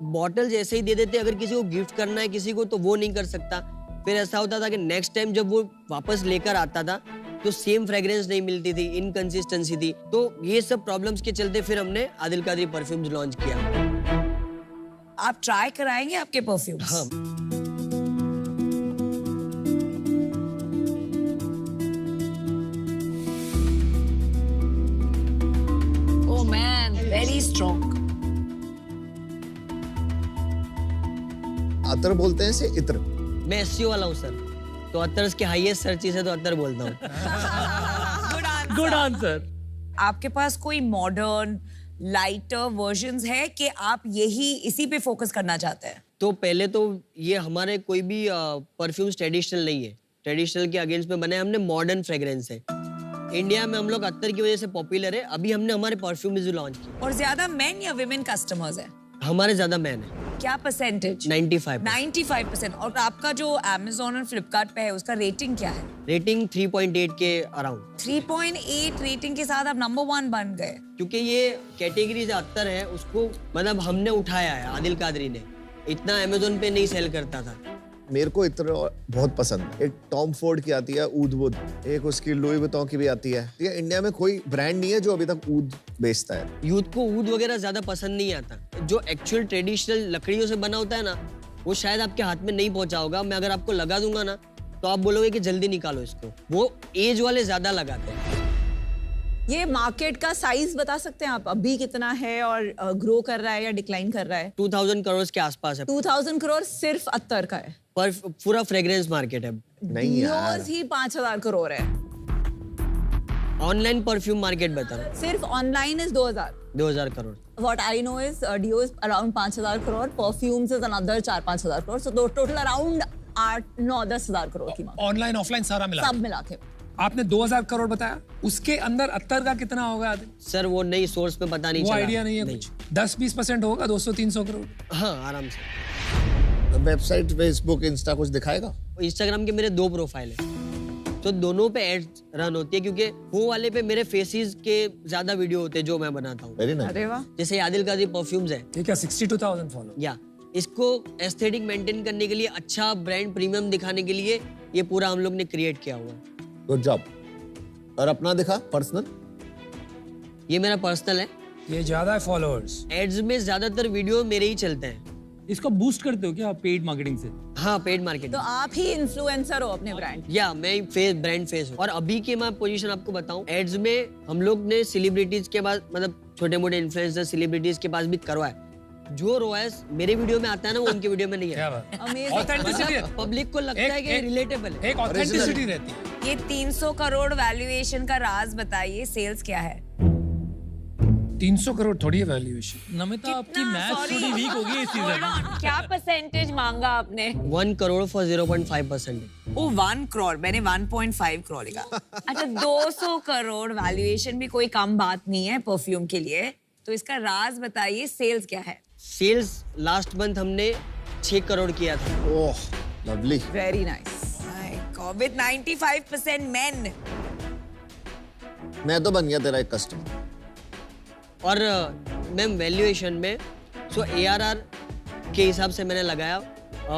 बॉटल जैसे ही दे देते, अगर किसी को गिफ्ट करना है किसी को तो वो नहीं कर सकता। फिर ऐसा होता था कि नेक्स्ट टाइम जब वो वापस लेकर आता था तो सेम फ्रेग्रेंस नहीं मिलती थी, इनकंसिस्टेंसी थी। तो ये सब प्रॉब्लम्स के चलते फिर हमने आदिल कादरी परफ्यूम्स लॉन्च किया। आप ट्राई कराएंगे आपके परफ्यूम्स? हाँ। Oh man, very strong. अतर बोलते हैं से इत्र। मैं SEO वाला हूँ सर, तो अत्तर के हाईएस्ट सर्चेस है तो अत्तर बोलता हूँ। Good answer. आपके पास कोई मॉडर्न लाइटर वर्जन्स है कि आप यही इसी पे फोकस करना चाहते हैं? तो पहले तो ये हमारे कोई भी परफ्यूम्स ट्रेडिशनल नहीं है, ट्रेडिशनल के अगेंस्ट में बने, हमने मॉडर्न फ्रेग्रेंस है। इंडिया में हम लोग अत्तर की वजह से पॉपुलर है। अभी हमने हमारे परफ्यूम्स लॉन्च किए। और ज्यादा मेन या विमेन कस्टमर्स है? हमारे ज्यादा मैन है। क्या परसेंटेज? 95%। और आपका जो Amazon और Flipkart पे है उसका रेटिंग क्या है? रेटिंग 3.8 के अराउंड। 3.8 रेटिंग के साथ आप नंबर 1 बन गए। क्योंकि ये कैटेगरी से अत्तर है, उसको मतलब हमने उठाया है, आदिल कादरी ने। इतना Amazon पे नहीं सेल करता था। मेरे को इत्र बहुत पसंद है। एक टॉम फोर्ड की आती है ऊद वुड, एक उसकी लुई वुइटन की भी आती है। ठीक है, इंडिया में कोई ब्रांड नहीं है जो अभी तक ऊद बेचता है। यूथ को ऊद वगैरह ज्यादा पसंद नहीं आता। जो एक्चुअल ट्रेडिशनल लकड़ियों से बना होता है ना, वो शायद आपके हाथ में नहीं पहुंचा होगा। मैं अगर आपको लगा दूंगा ना तो आप बोलोगे कि जल्दी निकालो इसको। वो एज वाले ज्यादा लगाते हैं। ये मार्केट का साइज बता सकते हैं आप, अभी कितना है और ग्रो कर रहा है या डिक्लाइन कर रहा है? 2000 करोड़ के आसपास है। 2000 करोड़ सिर्फ अत्तर का है? पर पूरा फ्रेग्रेंस मार्केट है। नहीं यार, ही 5000 करोड़ है। ऑनलाइन परफ्यूम मार्केट बता रहा हूं। सिर्फ online is 2000 crore. What I know is Dio is around 5000 crore, perfumes is another 4-5 हजार crore, so total around 8-9-10 हजार करोड़ की मांग। ऑनलाइन ऑफलाइन सारा मिला सब मिला के। आपने 2000 करोड़ बताया, उसके अंदर अत्तर का कितना होगा? सर वो नई सोर्स पे पता नहीं वो चला। आइडिया नहीं है कुछ। 10-20% होगा, 200-300 करोड़। हाँ आराम से। वेबसाइट, फेसबुक, इंस्टा कुछ दिखाएगा? इंस्टाग्राम के मेरे 2 प्रोफाइल है, तो दोनों पे एड्स रन होती है, क्योंकि वो वाले पे मेरे फेसेस के ज्यादा वीडियो होते हैं जो मैं बनाता हूँ। Very nice. अरे वाह। जैसे आदिल कादरी परफ्यूम्स है, ठीक है, 62,000 फॉलो। या इसको एस्थेटिक मेंटेन करने के लिए, अच्छा ब्रांड प्रीमियम दिखाने के लिए ये पूरा हम लोग ने क्रिएट किया हुआ है। Good job. और अपना दिखा पर्सनल? ये मेरा पर्सनल है। ये ज्यादा है फॉलोअर्स। एड्स में ज्यादातर वीडियो मेरे ही चलते हैं। इसको बूस्ट करते हो क्या पेड मार्केटिंग से? हाँ, पेड मार्केटिंग। तो आप ही इन्फ्लुएंसर हो अपने ब्रांड? या मैं ब्रांड फेस हूँ। और अभी की मैं पोजीशन आपको बताऊं, एड्स में हम लोग ने सेलिब्रिटीज के पास, मतलब छोटे मोटे इन्फ्लुएंसर सेलिब्रिटीज के पास भी करवाया। जो रोएस मेरे वीडियो में आता है ना, वो उनके वीडियो में नहीं है। ऑथेंटिसिटी, पब्लिक को लगता है कि रिलेटेबल है, एक ऑथेंटिसिटी रहती है। ये 300 करोड़ वैल्यूएशन का राज बताइए, सेल्स क्या है? 300 करोड़ थोड़ी है वैल्यूएशन। नमिता आपकी मैथ थोड़ी वीक हो गई इस सीजन में। क्या परसेंटेज मांगा आपने? 1 करोड़ फॉर 0.5%। ओ 1 करोड़, मैंने 1.5 करोड़ लिखा। अच्छा, 200 करोड़ वैल्यूएशन भी कोई कम बात नहीं है परफ्यूम के लिए। तो इसका राज बताइए, सेल्स क्या है? सेल्स लास्ट मंथ हमने 6 करोड़ किया था। ओह lovely, very nice. With 95% main. मैं तो बन गया तेरा एक कस्टमर। और मैम वैल्यूएशन में सो ARR के हिसाब से मैंने लगाया,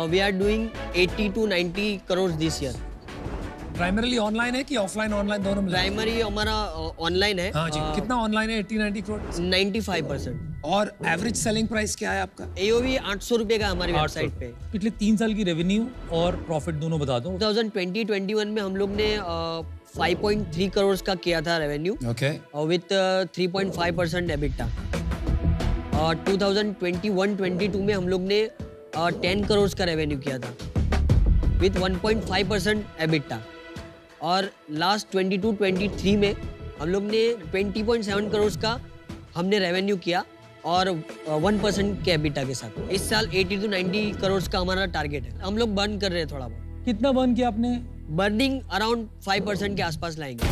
we are doing 80 to 90 crore this year. Primarily online है कि ऑफलाइन ऑनलाइन दोनों मिला? प्राइमरी हमारा ऑनलाइन है। हाँ जी, कितना ऑनलाइन है? 80-90 करोड़? 95%। और एवरेज सेलिंग प्राइस क्या है आपका? AOV 800 रुपए का हमारी वेबसाइट पे। पिछले 3 साल की रेवेन्यू और प्रॉफिट दोनों बता दो। 2020-21 में हम लोग ने 5.3 करोड़ का किया था रेवेन्यू, ओके, विथ 3.5% एबिटा। और 2021-22 में हम लोग ने 10 करोड़ का रेवेन्यू किया था विथ 1.5% एबिटा। और लास्ट 22-23 में हम लोग ने 20.7 करोड़ का हमने रेवेन्यू किया और 1% के एबिटा के साथ। इस साल 80 to 90 करोड़ का हमारा टारगेट है। हम लोग बर्न कर रहे हैं थोड़ा बहुत। कितना बर्न किया आपने? बर्निंग अराउंड 5% के आसपास लाएंगे।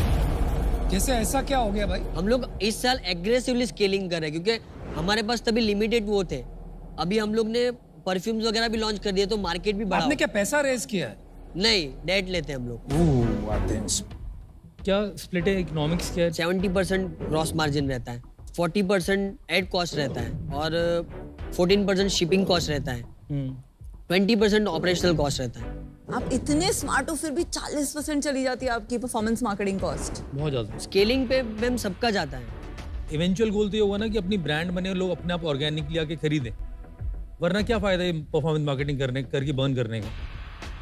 कैसे, ऐसा क्या हो गया भाई? हम लोग इस साल एग्रेसिवली स्केलिंग कर रहे हैं क्योंकि हमारे पास तभी लिमिटेड वो थे। अभी हम लोग ने परफ्यूम्स वगैरह भी लॉन्च कर दिए तो मार्केट भी बढ़ा। आपने क्या पैसा रेज किया है? नहीं, डेट लेते हैं हम लोग। क्या स्प्लिट है, इकोनॉमिक्स क्या है? 70% ग्रॉस मार्जिन रहता है, 40% एड कॉस्ट रहता है और 14% शिपिंग कॉस्ट रहता है, 20% ऑपरेशनल कॉस्ट रहता है। आप इतने स्मार्ट हो फिर भी 40% चली जाती है आपकी परफॉर्मेंस मार्केटिंग कॉस्ट। बहुत ज्यादा। स्केलिंग पे मैम सबका जाता है। इवेंचुअल गोल तो ये होगा ना कि अपनी ब्रांड बने और लोग अपने आप ऑर्गेनिकली आके खरीदें, वरना क्या फायदा है परफॉर्मेंस मार्केटिंग करके बर्न करने का।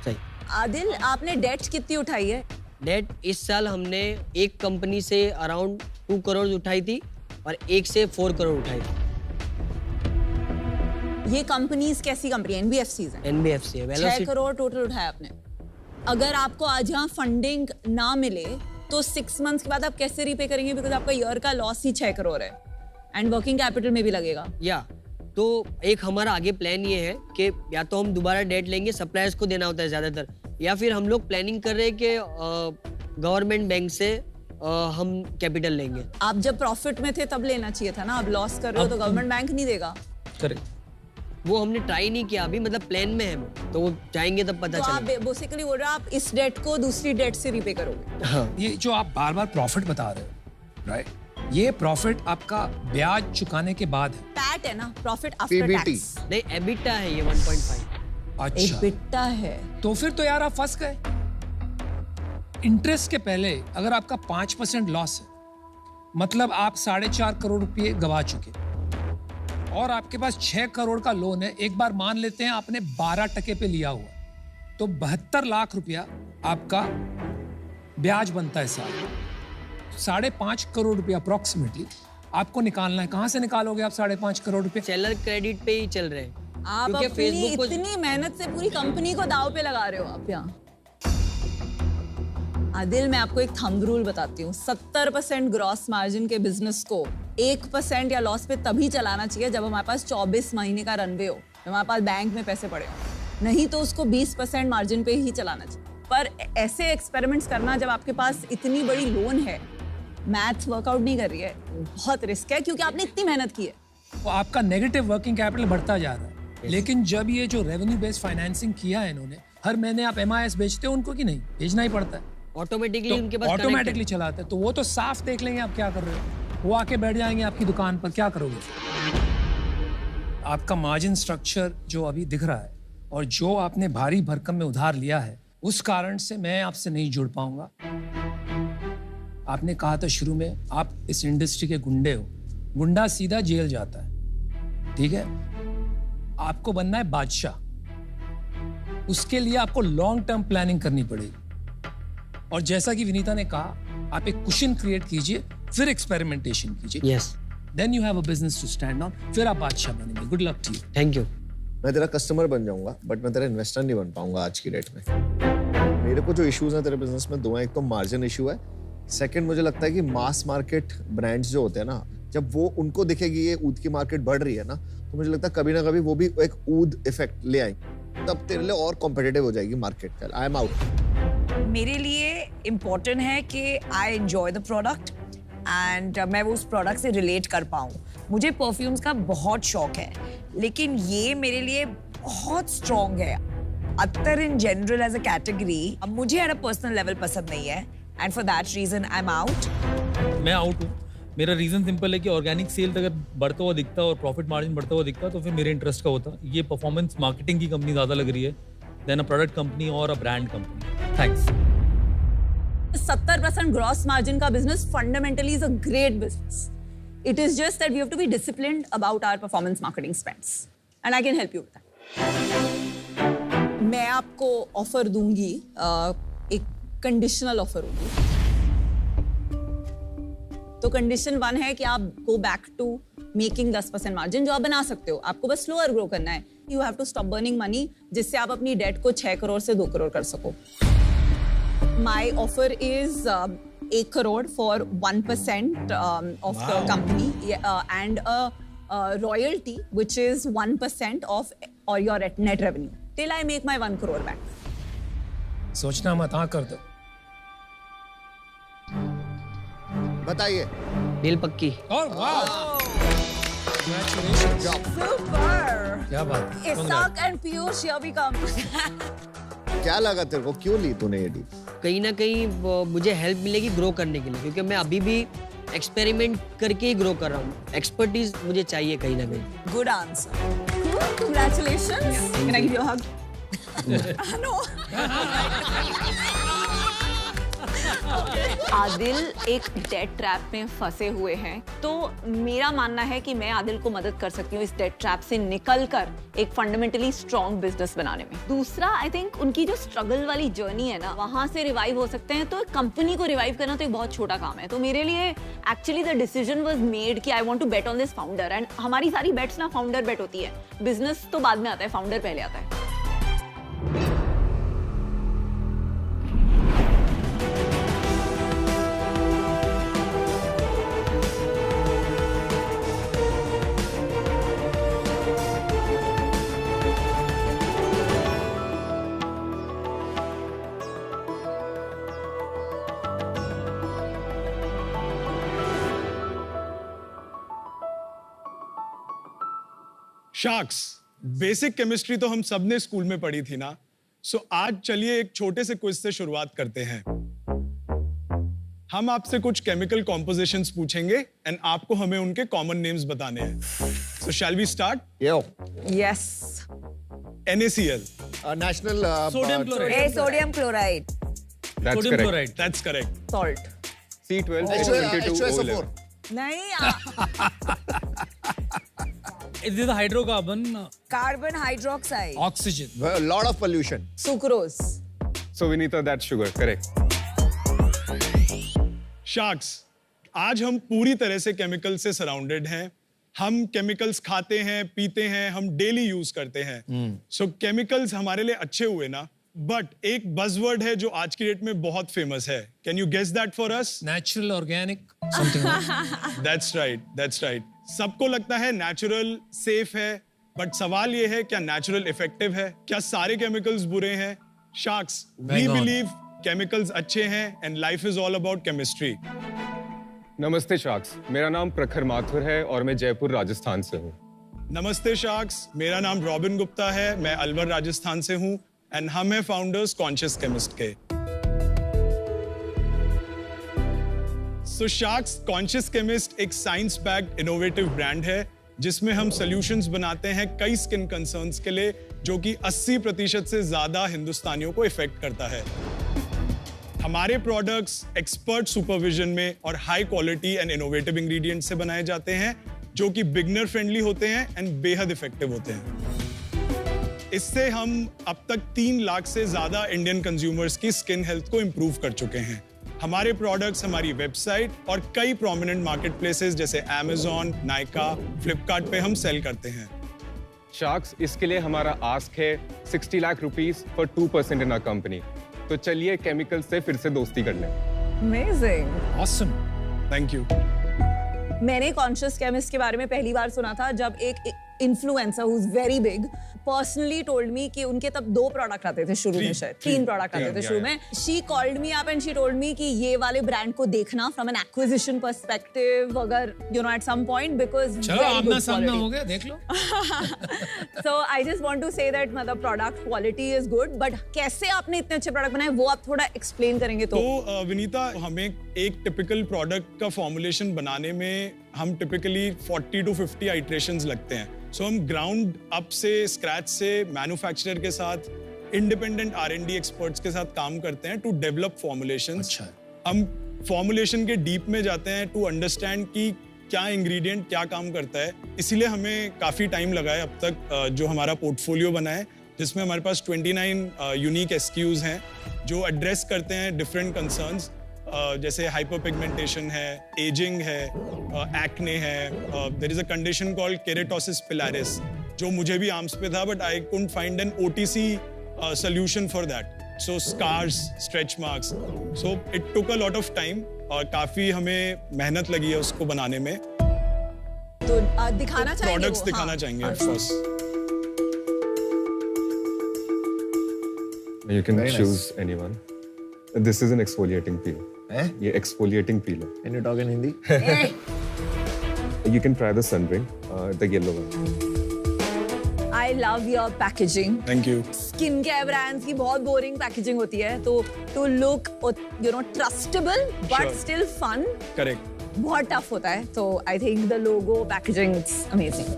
सही। आदिल, आपने डेट कितनी उठाई है? डेट इस साल हमने एक कंपनी से अराउंड 2 करोड़ उठाई थी और एक से 4 करोड़ उठाई थी। ये कंपनीज कैसी कंपनी है? NBFCs हैं? NBFC है। 6 करोड़ टोटल उठाया आपने। अगर आपको आज यहाँ फंडिंग ना मिले तो 6 मंथ्स के बाद आप कैसे रीपे करेंगे? बिकॉज आपका ईयर का लॉस ही 6 करोड़ है एंड वर्किंग कैपिटल में भी लगेगा। या तो एक हमारा आगे प्लान ये है कि या तो हम दोबारा डेट लेंगे, सप्लायर्स को देना होता है ज्यादातर, या फिर हम लोग प्लानिंग कर रहे हैं कि गवर्नमेंट बैंक से हम कैपिटल लेंगे। आप जब प्रॉफिट में थे तब लेना चाहिए था ना, अब लॉस कर रहे हो तो गवर्नमेंट बैंक नहीं देगा। करेक्ट। वो हमने ट्राई नहीं किया अभी, मतलब प्लान में है वो, तो वो जाएंगे तब पता तो चलेगा। आप बेसिकली बोल रहे हो आप इस डेट को दूसरी डेट से रीपे करोगे। हाँ। ये जो आप बार बार प्रॉफिट बता रहे हो, राइट, ये प्रॉफिट आपका ब्याज चुकाने के बाद है? पैट है ना, प्रॉफिट आफ्टर टैक्स। नहीं, एबिटा है ये 1.5। अच्छा, एबिटा है तो फिर तो यार आप फंस गए। इंटरेस्ट के पहले अगर आपका 5% लॉस है, मतलब आप 4.5 करोड़ रुपए गवा चुके और आपके पास 6 करोड़ का लोन है। एक बार मान लेते हैं आपने 12% पे लिया हुआ, तो 72 लाख रुपया आपका ब्याज बनता है साल। 5.5 करोड़ रुपया अप्रोक्सीमेटली आपको निकालना है। कहां से निकालोगे आप 5.5 करोड़ रुपए? सेलर क्रेडिट पे ही चल रहे हैं। आप अपनी इतनी मेहनत से पूरी कंपनी को दाव पे लगा रहे हो आप यहाँ। आदिल, मैं आपको एक थंब रूल बताती हूँ। 70% ग्रॉस मार्जिन के बिजनेस को 1% या लॉस पे तभी चलाना चाहिए जब हमारे पास 24 महीने का रनवे हो, जब हमारे पास बैंक में पैसे पड़े हो। नहीं तो उसको 20% मार्जिन पे ही चलाना चाहिए। पर ऐसे एक्सपेरिमेंट्स करना जब आपके पास इतनी बड़ी लोन है, मैथ्स वर्कआउट नहीं कर रही है, बहुत रिस्क है क्योंकि आपने इतनी मेहनत की है। तो आपका नेगेटिव वर्किंग कैपिटल बढ़ता जा रहा है। लेकिन जब ये जो रेवेन्यू बेस्ड फाइनेंसिंग किया है इन्होंने, हर महीने आप MIS बेचते हो उनको कि नहीं? भेजना ही पड़ता है ऑटोमेटिकली, उनके पास ऑटोमेटिकली चलाते हैं। तो वो तो साफ देख लेंगे आप क्या कर रहे हो, वो आके बैठ जाएंगे आपकी दुकान पर, क्या करोगे? आपका मार्जिन स्ट्रक्चर जो अभी दिख रहा है और जो आपने भारी भरकम में उधार लिया है, उस कारण से मैं आपसे नहीं जुड़ पाऊंगा। आपने कहा था शुरू में आप इस इंडस्ट्री के गुंडे हो। गुंडा सीधा जेल जाता है, ठीक है? आपको बनना है बादशाह। उसके लिए आपको लॉन्ग टर्म प्लानिंग करनी पड़ेगी। और जैसा कि विनीता ने कहा, आप एक कुशन क्रिएट कीजिए, फिर एक्सपेरिमेंटेशन कीजिए। Yes, then you have a business to stand on, फिर आप बादशाह बनेंगे। Good luck to you. Thank you. मैं तेरा कस्टमर बन जाऊंगा बट मैं तेरा इन्वेस्टर नहीं बन पाऊंगा आज की डेट में। मेरे को जो इश्यूज हैं तेरे बिजनेस में, दो हैं। एक तो मार्जिन इशू है, सेकंड मुझे लगता है कि मास मार्केट ब्रांड्स जो होते हैं ना, जब वो उनको दिखेगी ये ऊद की मार्केट बढ़ रही है ना, तो मुझे लगता है कभी ना कभी वो भी एक ऊद इफेक्ट ले आएंगे, तब तेरे लिए और कॉम्पिटिटिव हो जाएगी मार्केट। I am out. मेरे लिए इम्पोर्टेंट है कि I enjoy the product and मैं वो उस प्रोडक्ट से रिलेट कर पाऊँ। मुझे परफ्यूम्स का बहुत शौक है, लेकिन ये मेरे लिए बहुत स्ट्रॉन्ग है। Attar in general as a category अब मुझे एट अ पर्सनल लेवल पसंद नहीं है and for that reason I am out. मैं आउट हूँ। मेरा रीजन सिंपल है कि ऑर्गेनिक सेल अगर बढ़ता हुआ दिखता और प्रॉफिट मार्जिन बढ़ता हुआ दिखता तो फिर मेरे इंटरेस्ट का होता। ये परफॉर्मेंस मार्केटिंग की कंपनी ज़्यादा लग रही है देन अ प्रोडक्ट कंपनी और a brand company. Thanks. 70% gross margin का business fundamentally is a great business. It is just that we have to be disciplined about our performance marketing spends, and I can help you with that. मैं आपको offer दूंगी, एक conditional offer होगी. तो condition 1 है कि आप go back to making 10% margin जो आप बना सकते हो. आपको बस slower grow करना है. You have to stop burning money जिससे आप अपनी debt को 6 करोड़ से 2 करोड़ कर सको. My offer is 1 crore for 1% of the company and a royalty which is 1% of or your net revenue till I make my 1 crore back. सोचना मत, हाँ कर दो. बताइए. डील पक्की. Super. क्या बात है. Isak and Piyush, here we come. क्या लगा तेरे को, क्यों ली तूने ये डील? कहीं ना कहीं मुझे हेल्प मिलेगी ग्रो करने के लिए, क्योंकि मैं अभी भी एक्सपेरिमेंट करके ही ग्रो कर रहा हूँ. एक्सपर्टीज मुझे चाहिए कहीं ना कहीं. Good answer. Cool. Congratulations. Can I give you a hug? No. Adil एक डेट ट्रैप में फंसे हुए हैं, तो मेरा मानना है कि मैं आदिल को मदद कर सकती हूँ इस डेट ट्रैप से निकलकर एक फंडामेंटली स्ट्रॉन्ग बिजनेस बनाने में. दूसरा, आई थिंक उनकी जो स्ट्रगल वाली जर्नी है ना, वहां से रिवाइव हो सकते हैं. तो कंपनी को रिवाइव करना तो एक बहुत छोटा काम है. तो मेरे लिए actually the decision was made कि I want to bet on this founder. And हमारी सारी बेट्स ना फाउंडर बेट होती है. बिजनेस तो बाद में आता है, फाउंडर पहले आता है. शार्क्स, बेसिक केमिस्ट्री तो हम सब ने स्कूल में पढ़ी थी ना. सो आज चलिए एक छोटे से क्विज से शुरुआत करते हैं. हम आपसे कुछ केमिकल कॉम्पोजिशंस पूछेंगे एंड आपको हमें उनके कॉमन नेम्स बताने हैं. So shall we start? Yes. NaCl. National Sodium chloride. Sodium chloride. That's Sodium correct. chloride. That's correct. Salt. C12 H2SO4. नहीं. It is a hydrocarbon, Carbon hydroxide. oxygen. A lot of pollution. Sucrose. So Vinita, that's sugar, correct. Sharks, आज हम पूरी तरह से chemical से surrounded हैं. हम chemicals खाते हैं, पीते हैं, हम डेली यूज करते हैं. सो केमिकल्स हमारे लिए अच्छे हुए ना, बट एक बजवर्ड है जो आज की डेट में बहुत फेमस है. Can you guess that for us? Natural, organic, something like That's right, that's right. सबको लगता है नेचुरल सेफ है, बट सवाल ये है क्या नेचुरल इफेक्टिव है? क्या सारे केमिकल्स बुरे हैं? Sharks, we Bang on. Believe chemicals अच्छे हैं and life is all about chemistry. नमस्ते शार्क्स, मेरा नाम प्रखर माथुर है और मैं जयपुर राजस्थान से हूँ. नमस्ते शार्क्स, मेरा नाम रॉबिन गुप्ता है, मैं अलवर राजस्थान से हूँ एंड हम हैं फाउंडर्स कॉन्शियस केमिस्ट के. सो शार्क्स, कॉन्शियस केमिस्ट एक साइंस बैक्ड इनोवेटिव ब्रांड है जिसमें हम सॉल्यूशंस बनाते हैं कई स्किन कंसर्न्स के लिए, जो कि 80% से ज्यादा हिंदुस्तानियों को इफेक्ट करता है. हमारे प्रोडक्ट्स एक्सपर्ट सुपरविजन में और high quality and innovative ingredient से बनाए जाते हैं, जो कि बिगनर फ्रेंडली होते हैं एंड बेहद इफेक्टिव होते हैं. इससे हम अब तक 3 लाख से ज्यादा इंडियन कंज्यूमर्स की स्किन हेल्थ को इंप्रूव कर चुके हैं. हमारे प्रोडक्ट्स हमारी वेबसाइट और कई प्रोमिनेंट मार्केट प्लेसेस जैसे Amazon, नाइका, फ्लिपकार्ट पे हम सेल करते हैं. शार्क्स, इसके लिए हमारा आस्क है 60 lakh rupees for 2% in our company. तो चलिए केमिकल से फिर से दोस्ती कर लें. Amazing. awesome. Thank you. मैंने कॉन्शियस केमिस्ट के बारे में पहली बार सुना था जब एक influencer who is very big personally told me कि उनके तब 2 प्रोडक्ट आते थे शुरू में, शायद 3 प्रोडक्ट आते थे शुरू में. She called me up and she told me कि ये वाले ब्रांड को देखना फ्रॉम एन एक्विजिशन पर्सपेक्टिव, अगर you know at some point, because चलो आमना सामना हो गया, देख लो. So I just want to say that मतलब product quality is good, but कैसे आपने इतने अच्छे प्रोडक्ट बनाए वो आप थोड़ा एक्सप्लेन करेंगे तो विनीता, हमें एक टिपिकल प्रोडक्ट का फॉर्मुलेशन बनाने में हम टिपिकली 40 to 50 आइट्रेशंस लगते हैं. सो हम ग्राउंड अप से, स्क्रैच से मैन्युफैक्चरर के साथ इंडिपेंडेंट R&D एक्सपर्ट्स के साथ काम करते हैं टू डेवलप फॉर्मुलेशंस। अच्छा। हम फॉर्मुलेशन के डीप में जाते हैं टू अंडरस्टैंड कि क्या इंग्रेडिएंट क्या काम करता है। इसीलिए हमें काफ़ी टाइम लगा है अब तक जो हमारा पोर्टफोलियो बना है, जिसमें हमारे पास 29 यूनिक SKUs हैं जो एड्रेस करते हैं डिफरेंट कंसर्न्स, जैसे हाइपरपिगमेंटेशन है, एजिंग है, एक्ने है, there is a condition called keratosis pilaris जो मुझे भी आर्म्स पे था, but I couldn't find an OTC solution for that. So scars, stretch marks. So it took a lot of time और काफी हमें मेहनत लगी है उसको बनाने में। तो दिखाना चाहेंगे प्रोडक्ट्स दिखाना चाहेंगे of course. You can Very choose nice. anyone. This is an exfoliating peel. ये exfoliating peel है. Can you talk in Hindi? You can try the Sunring, the yellow one. I love your packaging. Thank you. Skin care brands की बहुत boring packaging होती है, तो to look trustable but Sure. Still fun Correct. बहुत tough होता है। तो I think the logo packaging it's amazing.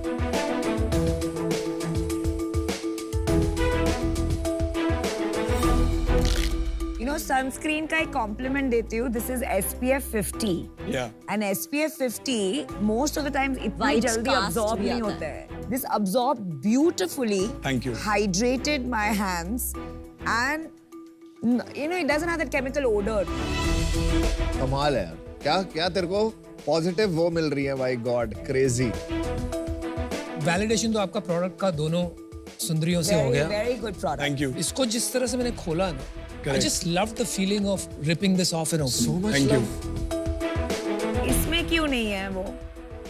Sunscreen का एक कॉम्प्लीमेंट देती हूँ। This is SPF 50 Yeah. And SPF 50 most of the times इतना White जल्दी cast अब्सॉर्ब भी नहीं आता होता है। This absorb beautifully, Thank you. hydrated my hands and it doesn't have that chemical odor. कमाल है यार, क्या क्या तेरे को पॉजिटिव वो मिल रही है भाई, गॉड क्रेजी। वैलिडेशन तो आपका प्रोडक्ट का दोनों सुंदरियों से हो गया। Very good product. Thank you. इसको जिस तरह से मैंने खोला ना, I Correct. just loved the feeling of ripping this off and opening. So much Thank you. love. इसमें क्यों नहीं है वो?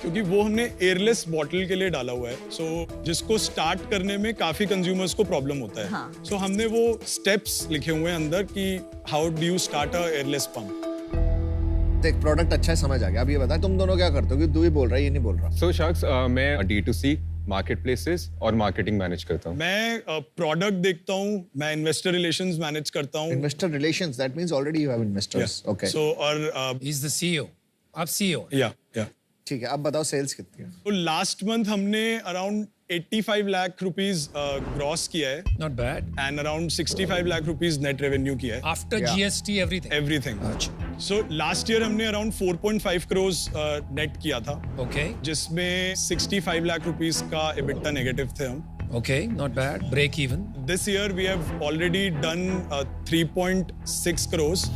क्योंकि वो हमने एयरलेस बॉटल के लिए डाला हुआ है, सो जिसको स्टार्ट करने में काफी कंज्यूमर्स को प्रॉब्लम होता है। हाँ. सो हमने वो स्टेप्स लिखे हुए हैं अंदर कि how do you start a airless pump. एक प्रोडक्ट अच्छा है, समझ आ गया। अब ये बता, तुम दोनों क्या करते हो? कि तू ही बोल रहा है, ये नहीं बोल रहा। So Sharks, मैं D2C मार्केट प्लेसेस और मार्केटिंग मैनेज करता हूँ। मैं प्रोडक्ट देखता हूँ, मैं इन्वेस्टर रिलेशंस मैनेज करता हूँ। Investor relations, that means already you have investors. Okay, so और He's the CEO. आप CEO. या ठीक है। अब बताओ सेल्स कितनी है? तो लास्ट मंथ हमने अराउंड 85 लाख रुपीस ग्रॉस किया है Not bad. And around 65 lakh rupees net revenue किया है, After Yeah. GST, everything. Everything. अच्छा. सो लास्ट ईयर हमने अराउंड 4.5 करोड़ नेट किया था, Okay. जिसमें 65 लाख रुपीस का EBITDA नेगेटिव थे हम। Okay. Not bad. Break even. This year we have already done 3.6 crores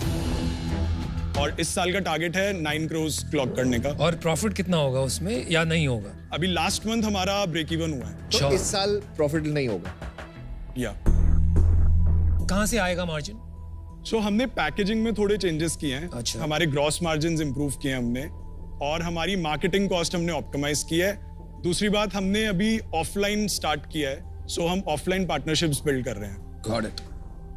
और इस साल का टारगेट है 9 crores क्लॉक करने का। और प्रॉफिट कितना होगा उसमें या नहीं होगा? अभी लास्ट मंथ हमारा ब्रेक इवन हुआ है। तो Sure. इस साल प्रॉफिट नहीं होगा। या कहाँ से आएगा मार्जिन? सो हमने पैकेजिंग में थोड़े चेंजेस किए हैं। अच्छा। हमारे ग्रॉस मार्जिन्स इंप्रूव किए हैं हमने, और हमारी मार्केटिंग कॉस्ट हमने ऑप्टिमाइज की है। दूसरी बात, हमने अभी ऑफलाइन स्टार्ट किया है, सो हम ऑफलाइन पार्टनरशिप्स बिल्ड कर रहे हैं। Got it.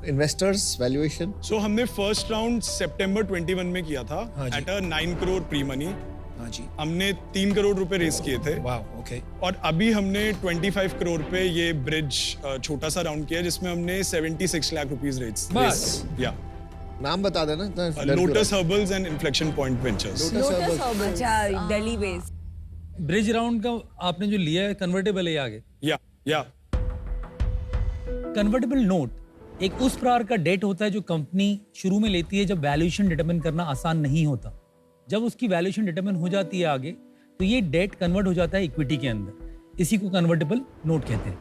Investors valuation? So हमने फर्स्ट राउंड सितंबर 21 में किया था हाँ जी। At a 9 crore pre money. हाँ जी. हमने 3 करोड़ रुपए रेस किए थे, Wow. Okay. और अभी हमने 25 करोड़ पे ये ब्रिज छोटा सा राउंड किया, जिसमें हमने 76 लाख रुपीस रेस। बस? या नाम बता देना। Lotus herbals and inflection point ventures. अच्छा, दिल्ली बेस्ड। ब्रिज राउंड का आपने जो लिया है कन्वर्टेबल है आगे। या कन्वर्टेबल नोट एक उस प्रकार का डेट होता है जो कंपनी शुरू में लेती है जब वैल्यूएशन डिटरमिन करना आसान नहीं होता। जब उसकी वैल्यूएशन डिटरमिन हो जाती है आगे, तो ये डेट कन्वर्ट हो जाता है इक्विटी के अंदर। इसी को कन्वर्टेबल नोट कहते हैं।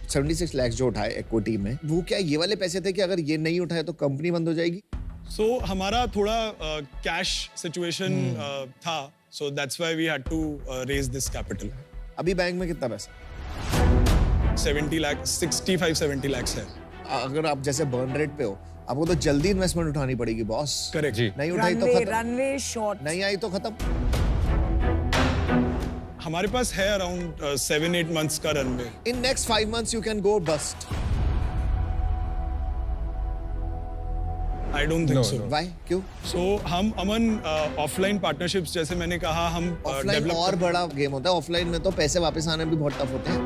76 लाख जो उठाए इक्विटी में, वो क्या ये वाले पैसे थे कि अगर ये नहीं उठाए तो कंपनी बंद हो जाएगी? सो हमारा थोड़ा कैश सिचुएशन था, so that's why we had to raise this capital. अभी बैंक में कितना पैसा? 65-70 लाख है। अगर आप जैसे बर्न रेट पे हो, आपको तो जल्दी इन्वेस्टमेंट उठानी पड़ेगी बॉस। करेक्ट जी। नहीं उठाई तो खत्म, रनवे शॉर्ट। नहीं आई तो खत्म। हमारे पास है अराउंड 7-8 मंथ्स का रनवे। In next 5 months you can go bust. I don't think No, so. no. Why? क्यों? सो हम अमन ऑफलाइन पार्टनरशिप्स, जैसे मैंने कहा, हम ऑफलाइन और बड़ा गेम होता है। ऑफलाइन में तो पैसे वापस आने भी बहुत टफ होते हैं।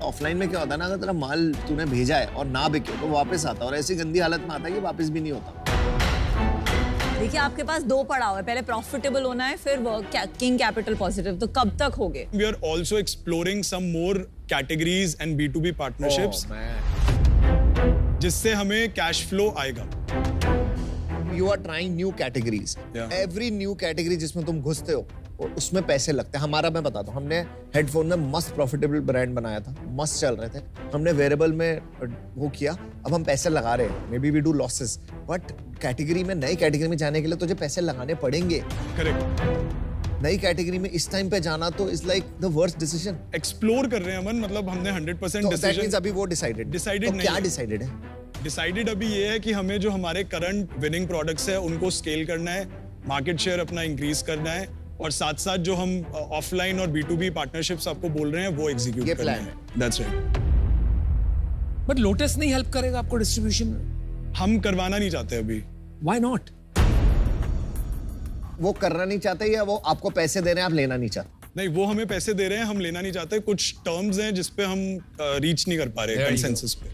ऑफलाइन में क्या होता है ना, अगर तेरा माल तूने भेजा है और ना बिके तो वापस आता है, और ऐसी गंदी हालत में आता है कि वापस भी नहीं होता। देखिए, आपके पास दो पड़ाव है, पहले प्रॉफिटेबल होना है, फिर वर्किंग कैपिटल पॉजिटिव। तो कब तक होगे? We are also exploring some more categories and B2B partnerships, जिससे हमें कैश फ्लो आएगा। You are trying new categories. Every new category जिसमें तुम घुसते हो और उसमें पैसे लगते हैं। हमारा मैं बताता हूँ, हमने हेडफोन में मस्त प्रॉफिटेबल ब्रांड बनाया था, मस्त चल रहे थे। हमने वेरेबल में वो किया, अब हम पैसे लगा रहे हैं। May be we do losses, but category में, नई कैटेगरी में जाने के लिए तुझे पैसे लगाने पड़ेंगे। करेक्ट। नई कैटेगरी में इस टाइम पे जाना तो is like the worst decision. Explore कर रहे हैं अमन, मतलब हमने 100% डिसीजन। अभी वो डिसाइडेड नहीं क्या है। डिसाइडेड है? डिसाइडेड अभी ये है कि हमें जो हमारे करंट विनिंग प्रोडक्ट्स है उनको स्केल करना है, मार्केट शेयर अपना इंक्रीज करना है, और साथ साथ जो हम ऑफलाइन और B2B पार्टनरशिप्स आपको बोल रहे हैं वो एग्जीक्यूट करना है। That's right. बट लोटस नहीं हेल्प करेगा आपको डिस्ट्रीब्यूशन में? हम करवाना नहीं चाहते अभी। Why not? वो करना नहीं चाहते या वो आपको पैसे दे रहे हैं, आप लेना नहीं चाहते? नहीं, वो हमें पैसे दे रहे हैं, हम लेना नहीं चाहते। कुछ टर्म्स हैं जिस पे हम रीच नहीं कर पा रहे कंसेंसस पे।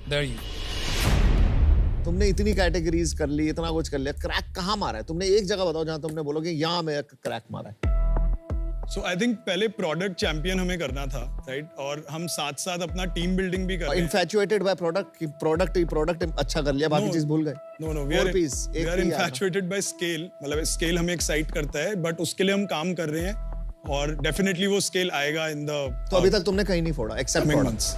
तुमने इतनी कैटेगरीज कर ली, इतना कुछ कर लिया, क्रैक कहाँ मारा है तुमने? एक जगह बताओ जहां तुमने बोलोगे यहाँ मैं क्रैक मारा है। सो आई थिंक पहले प्रोडक्ट चैंपियन हमें करना था, राइट? और हम साथ साथ अपना टीम बिल्डिंग भी कर रहे हैं। इन्फैचुएटेड बाय प्रोडक्ट अच्छा कर लिया, बाकी चीज भूल गए। No, we are infatuated by scale. मतलब स्केल हमें एक्साइट करता है, बट उसके लिए हम काम कर रहे हैं और डेफिनेटली वो स्केल आएगा इन द। तो अभी तक तुमने कहीं नहीं फोड़ा accept months.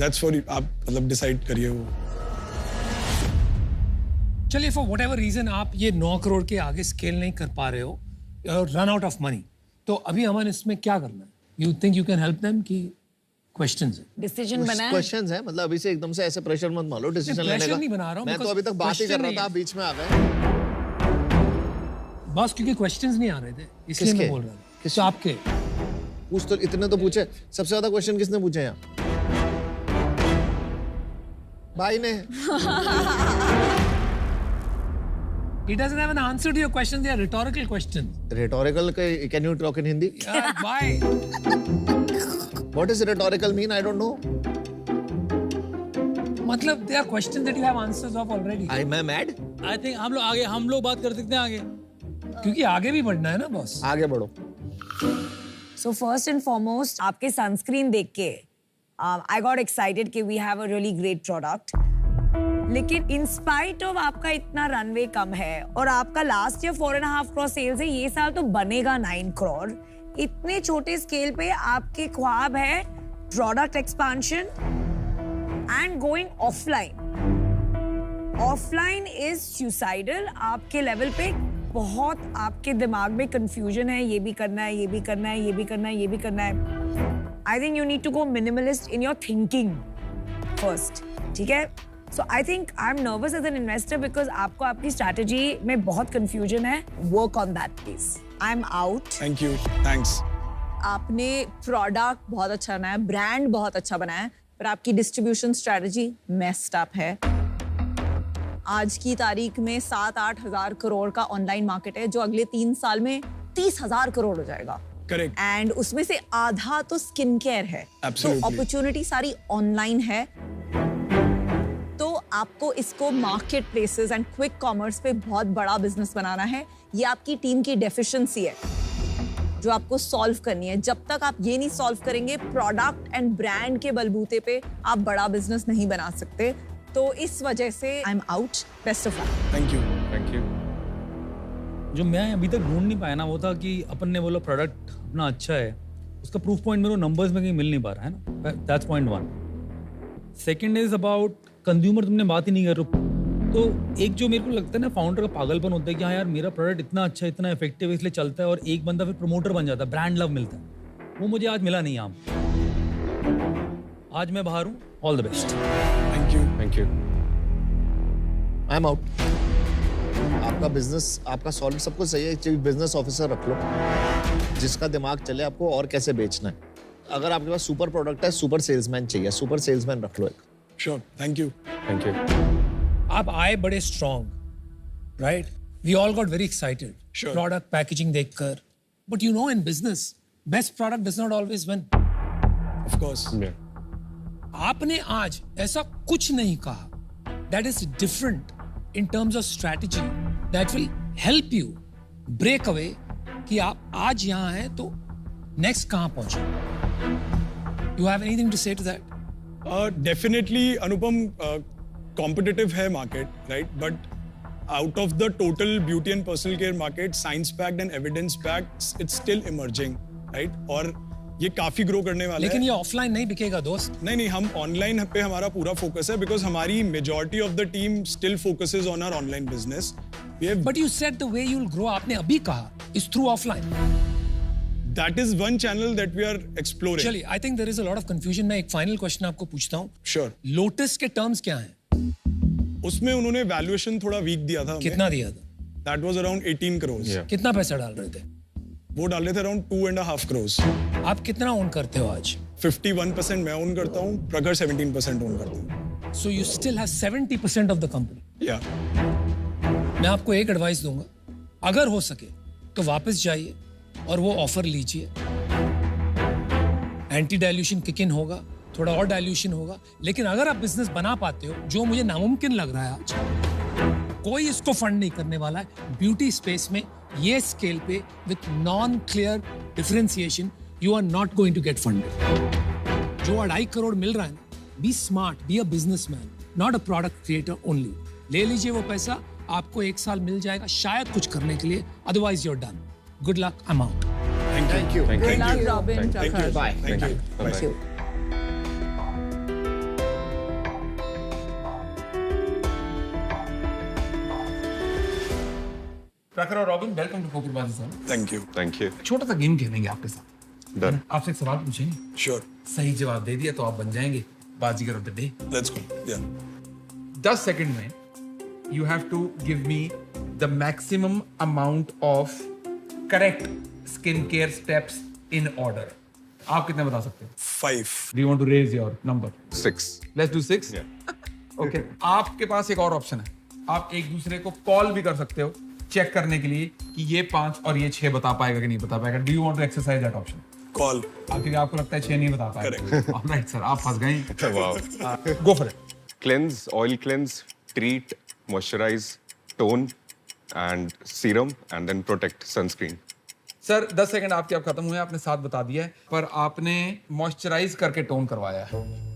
That's for you. आप मतलब डिसाइड करिए वो। चलिए, फॉर वट एवर रीजन आप ये 9 करोड़ के आगे स्केल नहीं कर पा रहे हो, रन आउट ऑफ मनी, तो अभी हमें इसमें क्या करना है? You think you can help them? कि क्वेश्चंस है, डिसीजन बना है, क्वेश्चंस है, मतलब अभी से एकदम से ऐसे प्रेशर मत मान लो डिसीजन लेने का। नहीं बना रहा हूं, मैं तो अभी तक बात ही कर रहा था, आप बीच में आ गए बस, क्योंकि क्वेश्चंस नहीं आ रहे थे इसलिए मैं बोल रहा हूं। किसके? आपके पूछ तो इतने तो पूछे। सबसे ज्यादा क्वेश्चन किसने पूछे यहाँ? भाई ने। He doesn't have an answer to your questions. They are rhetorical questions. Rhetorical? Can you talk in Hindi? Yeah, why? What does rhetorical mean? I don't know. मतलब they are questions that you have answers of already. I'm mad? I think हम लोग बात कर सकते हैं आगे, क्योंकि आगे भी बढ़ना है ना बॉस। आगे बढ़ो। So first and foremost, आपके सनस्क्रीन देख के I got excited कि we have a really great product. लेकिन in spite of आपका इतना रनवे कम है और आपका लास्ट ईयर 4.5 करोड़ सेल्स है, ये साल तो बनेगा 9 करोड़। इतने छोटे स्केल पे आपके ख्वाब है product expansion and going offline. Offline is suicidal. आपके लेवल पे बहुत आपके दिमाग में कंफ्यूजन है, ये भी करना है, ये भी करना है, ये भी करना है, ये भी करना है। I think you need to go minimalist in your thinking first, ठीक है? So I think I'm nervous as an investor because आपको आपकी strategy में बहुत confusion है. Work on that, please. I'm out. Thank you. Thanks. आपने product बहुत अच्छा बनाया, ब्रांड बहुत अच्छा बनाया, पर आपकी डिस्ट्रीब्यूशन स्ट्रेटजी मेस्ड अप है। आज की तारीख में 7-8 हजार करोड़ का ऑनलाइन मार्केट है, जो अगले 3 साल में 30,000 करोड़ हो जाएगा। करेक्ट। एंड उसमें से आधा तो स्किन केयर है। Absolutely. तो अपॉर्चुनिटी सारी ऑनलाइन है, तो आपको इसको market places and quick commerce पे बहुत बड़ा बिजनेस बनाना है। ये आपकी टीम की डेफिशिएंसी है जो आपको सॉल्व करनी है। जब तक आप ये नहीं सॉल्व करेंगे, प्रोडक्ट एंड ब्रांड के बलबूते पे आप बड़ा बिजनेस नहीं बना सकते। तो इस वजह से आई am out. Best of luck. Thank you. Thank you. जो मैं अभी तक ढूंढ नहीं पाया ना, वो था कि अपन ने बोला प्रोडक्ट अपना अच्छा है, उसका प्रूफ पॉइंट मेरे को नंबर्स में कहीं मिल नहीं पा रहा है ना। That's point 1। Second is about consumer. तुमने बात ही नहीं कर रहे। तो एक जो मेरे को लगता है ना, फाउंडर का पागलपन होता है कि हाँ यार मेरा प्रोडक्ट इतना अच्छा, इतना इफेक्टिव है, इसलिए चलता है, और एक बंदा फिर प्रमोटर बन जाता है, ब्रांड लव मिलता है। वो मुझे आज मिला नहीं यहाँ। आज मैं बाहर हूँ। All the best. Thank you. Thank you. I am out. आपका बिजनेस, आपका सॉल्व सब कुछ सही है। चीफ बिजनेस ऑफिसर रख लो जिसका दिमाग चले आपको और कैसे बेचना है। अगर आपके पास सुपर प्रोडक्ट है, सुपर सेल्समैन चाहिए, सुपर सेल्समैन रख लो एक। Sure. Thank you. Thank you. आप आए बड़े strong, right? We all got very excited product packaging देखकर, but you know in business best product does not always win. Of course. आपने आज ऐसा कुछ नहीं कहा that is different in terms of strategy that will help you break away कि आप आज यहाँ हैं तो नेक्स्ट कहाँ पहुंचे? You have anything to say to that? Definitely, Anupam, competitive है market, right? But out of the total beauty and personal care market, science-backed and evidence-backed, it's still emerging, right? और ये काफी ग्रो करने वाला है। लेकिन ये ऑफलाइन नहीं बिकेगा दोस्त। नहीं, हम ऑनलाइन पे हमारा पूरा फोकस है, बिकॉज हमारी majority of the team still focuses on our online business. But you said the way you will grow, आपने अभी कहा, is through offline. That is one channel that we are exploring. चलिए, I think there is a lot of confusion. मैं एक final question आपको पूछता हूँ। Sure. Lotus के टर्म्स क्या हैं? उसमें उन्होंने वैल्यूएशन थोड़ा वीक दिया था। कितना दिया था? That was around 18 crore. कितना पैसा डाल रहे थे? वो डाल रहे थे अराउंड 2.5 करोड़। आप कितना ओन करते हो आज? 51% मैं ओन करता हूँ, प्रखर 17% ओन करता हूँ। So you still have 70% of the company. या मैं आपको एक एडवाइस दूंगा, अगर हो सके तो वापस जाइए और वो ऑफर लीजिए। एंटी डाइल्यूशन किक इन होगा, थोड़ा और डाइल्यूशन होगा, लेकिन अगर आप बिजनेस बना पाते हो, जो मुझे नामुमकिन लग रहा है आज, कोई इसको फंड नहीं करने वाला है। ब्यूटी स्पेस में ये स्केल पे with non clear differentiation you are not going to get funded. जो 2.5 करोड़ मिल रहा है ना, be smart, be a businessman, not a product creator only. ले लीजिए वो पैसा, आपको 1 साल मिल जाएगा शायद कुछ करने के लिए, otherwise you are done. Good luck, I am out. Thank you. Good luck, Robin. Thank you. Bye. Thank you. Prakhar और Robin, welcome to Pokerbaazi sir. Thank you. छोटा सा गेम खेलेंगे आपके साथ। डन। आपसे एक सवाल पूछेंगे, श्योर। सही जवाब दे दिया तो आप बन जाएंगे Baazigar of the day. Let's go. या 10 सेकंड में you have to give me the maximum amount of correct skin care steps in order. आप कितने बता सकते हैं? 5। Do you want to raise your number? 6. Let's do 6। Okay, आपके पास एक और ऑप्शन है, आप एक दूसरे को कॉल भी कर सकते हो चेक करने के लिए कि ये 5 और ये 6 बता पाएगा कि नहीं बता पाएगा। Do you want to exercise that option? Call. क्योंकि आपको लगता है 6 नहीं बता पाएगा। ऑलराइट सर, आप फंस गए। Wow. Go for it. Cleanse, oil cleanse, treat, moisturize, tone, and serum, and then protect, sunscreen. Sir 10 second आपके अब खत्म हुए, आपने 7 बता दिया है, पर आपने मॉइस्चराइज करके टोन करवाया है।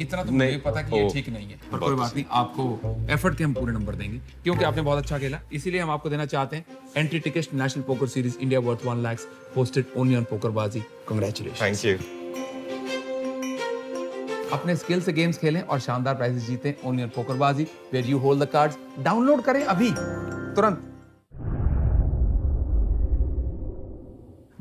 इतना तो मुझे पता कि ये ठीक नहीं है, पर कोई बात नहीं, आपको एफर्ट के हम पूरे नंबर देंगे क्योंकि आपने बहुत अच्छा खेला। इसीलिए हम आपको देना चाहते हैं entry ticket national poker series India worth 1 lakh hosted only on PokerBaazi. Congratulation. Thank you. अपने स्किल से गेम्स खेलें और शानदार प्राइजेस जीतें only on PokerBaazi where you hold the cards. Download करें अभी तुरंत।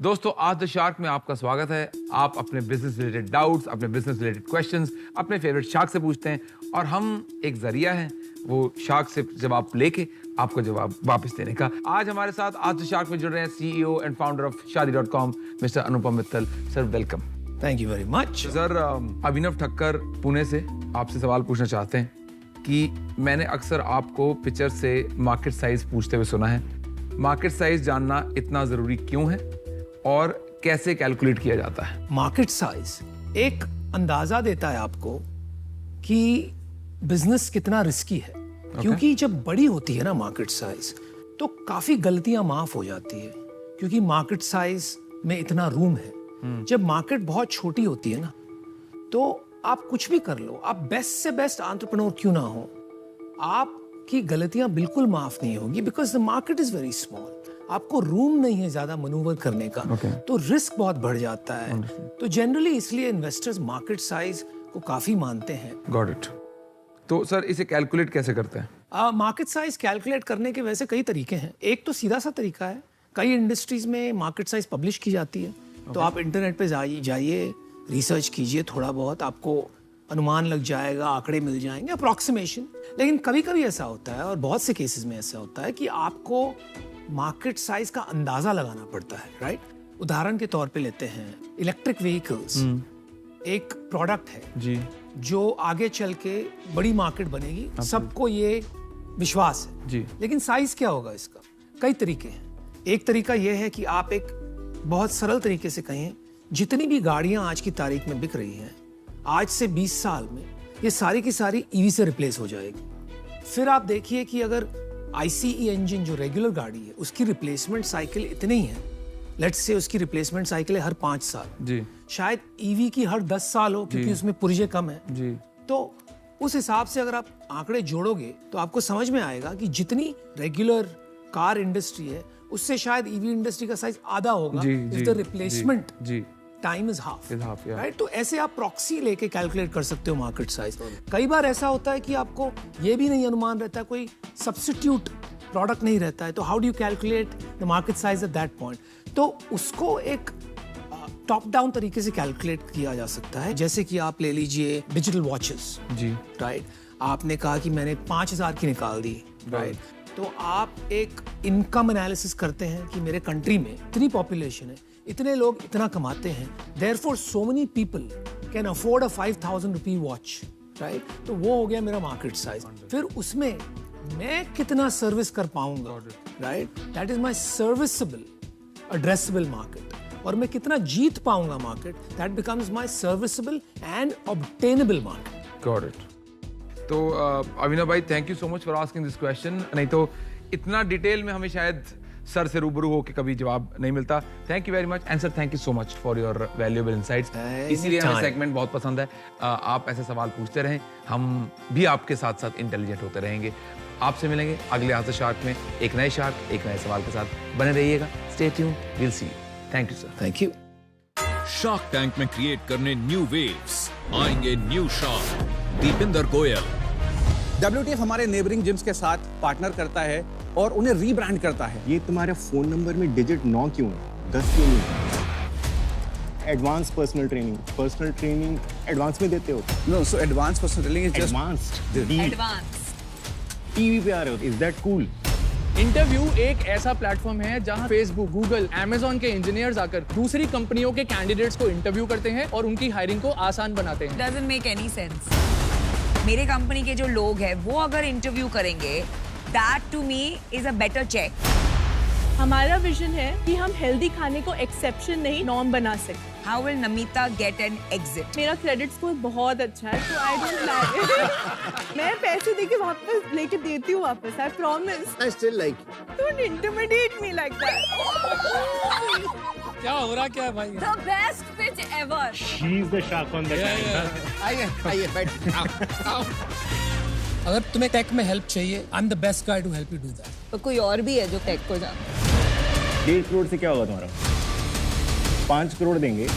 दोस्तों, आज द शार्क में आपका स्वागत है। आप अपने बिजनेस रिलेटेड डाउट्स, अपने बिजनेस रिलेटेड क्वेश्चंस अपने फेवरेट शार्क से पूछते हैं और हम एक जरिया हैं वो शार्क से जवाब लेके आपको जवाब वापस देने का। आज हमारे साथ आज द शार्क में जुड़ रहे हैं CEO and founder of Shaadi.com mister Anupam Mittal. Sir welcome. Thank you very much. Sir, Abhinav Thakkar Pune से आपसे सवाल पूछना चाहते हैं कि मैंने अक्सर आपको पिक्चर से मार्केट साइज पूछते हुए सुना है। मार्केट साइज जानना इतना जरूरी क्यों है और कैसे कैलकुलेट किया जाता है? मार्केट साइज एक अंदाजा देता है आपको कि बिजनेस कितना रिस्की है। क्योंकि जब बड़ी होती है ना मार्केट साइज, तो काफी गलतियां माफ हो जाती है क्योंकि मार्केट साइज में इतना रूम है। जब मार्केट बहुत छोटी होती है ना, तो आप कुछ भी कर लो, आप बेस्ट से बेस्ट एंटरप्रेन्योर क्यों ना हो, आपकी गलतियां बिल्कुल माफ नहीं होगी because the market is very small. आपको रूम नहीं है ज्यादा मनूवर करने का, तो रिस्क बहुत बढ़ जाता है। तो जनरली इसलिए इन्वेस्टर्स मार्केट साइज को काफी मानते हैं। Got it. तो सर इसे कैलकुलेट कैसे करते हैं? मार्केट साइज कैलकुलेट करने के वैसे कई तरीके हैं। एक तो सीधा सा तरीका है, कई इंडस्ट्रीज में मार्केट साइज पब्लिश की जाती है। तो आप इंटरनेट पे जाइए, रिसर्च कीजिए, थोड़ा बहुत आपको अनुमान लग जाएगा, आंकड़े मिल जाएंगे, अप्रॉक्सीमेशन। लेकिन कभी कभी ऐसा होता है और बहुत से केसेस में ऐसा होता है कि आपको मार्केट साइज का अंदाजा लगाना पड़ता है, राइट? उदाहरण के तौर पे लेते हैं इलेक्ट्रिक व्हीकल्स, एक प्रोडक्ट है जी जो आगे चल के बड़ी मार्केट बनेगी, सबको ये विश्वास है जी। लेकिन साइज क्या होगा इसका? कई तरीके हैं। एक तरीका यह है कि आप एक बहुत सरल तरीके से कहें, जितनी भी गाड़ियां आज की तारीख में बिक रही हैं, आज से 20 साल में ये सारी की सारी ईवी से रिप्लेस हो जाएगी। फिर आप देखिए कि अगर ICE इंजन जो रेगुलर गाड़ी है उसकी रिप्लेसमेंट साइकिल इतनी है लेट्स से उसकी रिप्लेसमेंट साइकिल है हर 5 साल जी, शायद ईवी की हर 10 साल हो क्योंकि उसमें पुर्जे कम है जी, तो उस हिसाब से अगर आप आंकड़े जोड़ोगे तो आपको समझ में आएगा कि जितनी रेगुलर कार इंडस्ट्री है उससे शायद ईवी इंडस्ट्री का साइज आधा होगा इफ द रिप्लेसमेंट जी, time is half, yeah. Right? तो ऐसे आप प्रॉक्सी लेके कैलकुलेट कर सकते हो मार्केट साइज। कई बार ऐसा होता है कि आपको ये भी नहीं अनुमान रहता, कोई सब्स्टिट्यूट प्रोडक्ट नहीं रहता है, तो how do you calculate the market size at that point? तो उसको एक टॉप डाउन तरीके से कैलकुलेट किया जा सकता है। जैसे कि आप ले लीजिए डिजिटल वॉचेस, जी, राइट? आपने कहा कि मैंने 5,000 की निकाल दी, राइट? तो आप एक इनकम एनालिसिस करते हैं कि मेरे कंट्री में इतनी पॉपुलेशन है, इतने लोग इतना कमाते हैं, therefore so many people can afford a 5,000 rupee watch, right? तो वो हो गया मेरा मार्केट साइज। फिर उसमें मैं कितना सर्विस कर पाऊंगा, right? That is my serviceable addressable market. और मैं कितना जीत पाऊंगा market, that becomes my serviceable and obtainable market. Got it. तो अभिनव भाई, thank you so much for asking this question. नहीं तो इतना डिटेल में हमें शायद सर से रूबरू हो के कभी जवाब नहीं मिलता। Thank you very much and sir thank you so much for your valuable insights. इसीलिए हमें सेगमेंट बहुत पसंद है। आप ऐसे सवाल पूछते रहें, हम भी आपके साथ साथ इंटेलिजेंट होते रहेंगे। आपसे मिलेंगे अगले आंसर शार्क में एक नए शार्क, एक नए सवाल के साथ। बने रहिएगा, stay tuned, will see you. Thank you sir. Thank you. Shark tank में क्रिएट करने न्यू वेव्स आएंगे new shark Deepinder Goyal. WTF हमारे नेबरिंग जिम्स के साथ पार्टनर करता है और उन्हें रीब्रांड करता है। ये तुम्हारे फोन नंबर में डिजिट 9 क्यों है, 10 क्यों नहीं? एडवांस पर्सनल ट्रेनिंग एडवांस में देते हो? No, so advance personal training is just advance. TV पे आ रहे हो, इज दैट कूल? इंटरव्यू एक ऐसा प्लेटफॉर्म है जहां फेसबुक, गूगल, अमेज़न के इंजीनियर्स आकर दूसरी कंपनियों के कैंडिडेट्स को इंटरव्यू करते हैं और उनकी हायरिंग को आसान बनाते हैं। Doesn't make any sense. मेरे कंपनी के जो लोग हैं वो अगर इंटरव्यू करेंगे, that to me is a better check. हमारा विजन है कि हम हेल्दी खाने को एक्सेप्शन नहीं नॉर्म बना सकते। How will Namita get an exit? मेरा क्रेडिट स्कोर बहुत अच्छा है, तो आई डोंट लाइक। मैं पैसे देके वापस लेके देती हूँ वापस, I promise. I still like you. Don't intimidate me like that. क्या हो रहा क्या है भाई? The best pitch ever. She is the shark on the line. आइए बैठ। अगर तुम्हें टेक में हेल्प चाहिए, I am the best guy to help you do that. तो कोई और भी है जो टेक को जानता है? 1.5 करोड़ से क्या होगा तुम्हारा? 5 करोड़ देंगे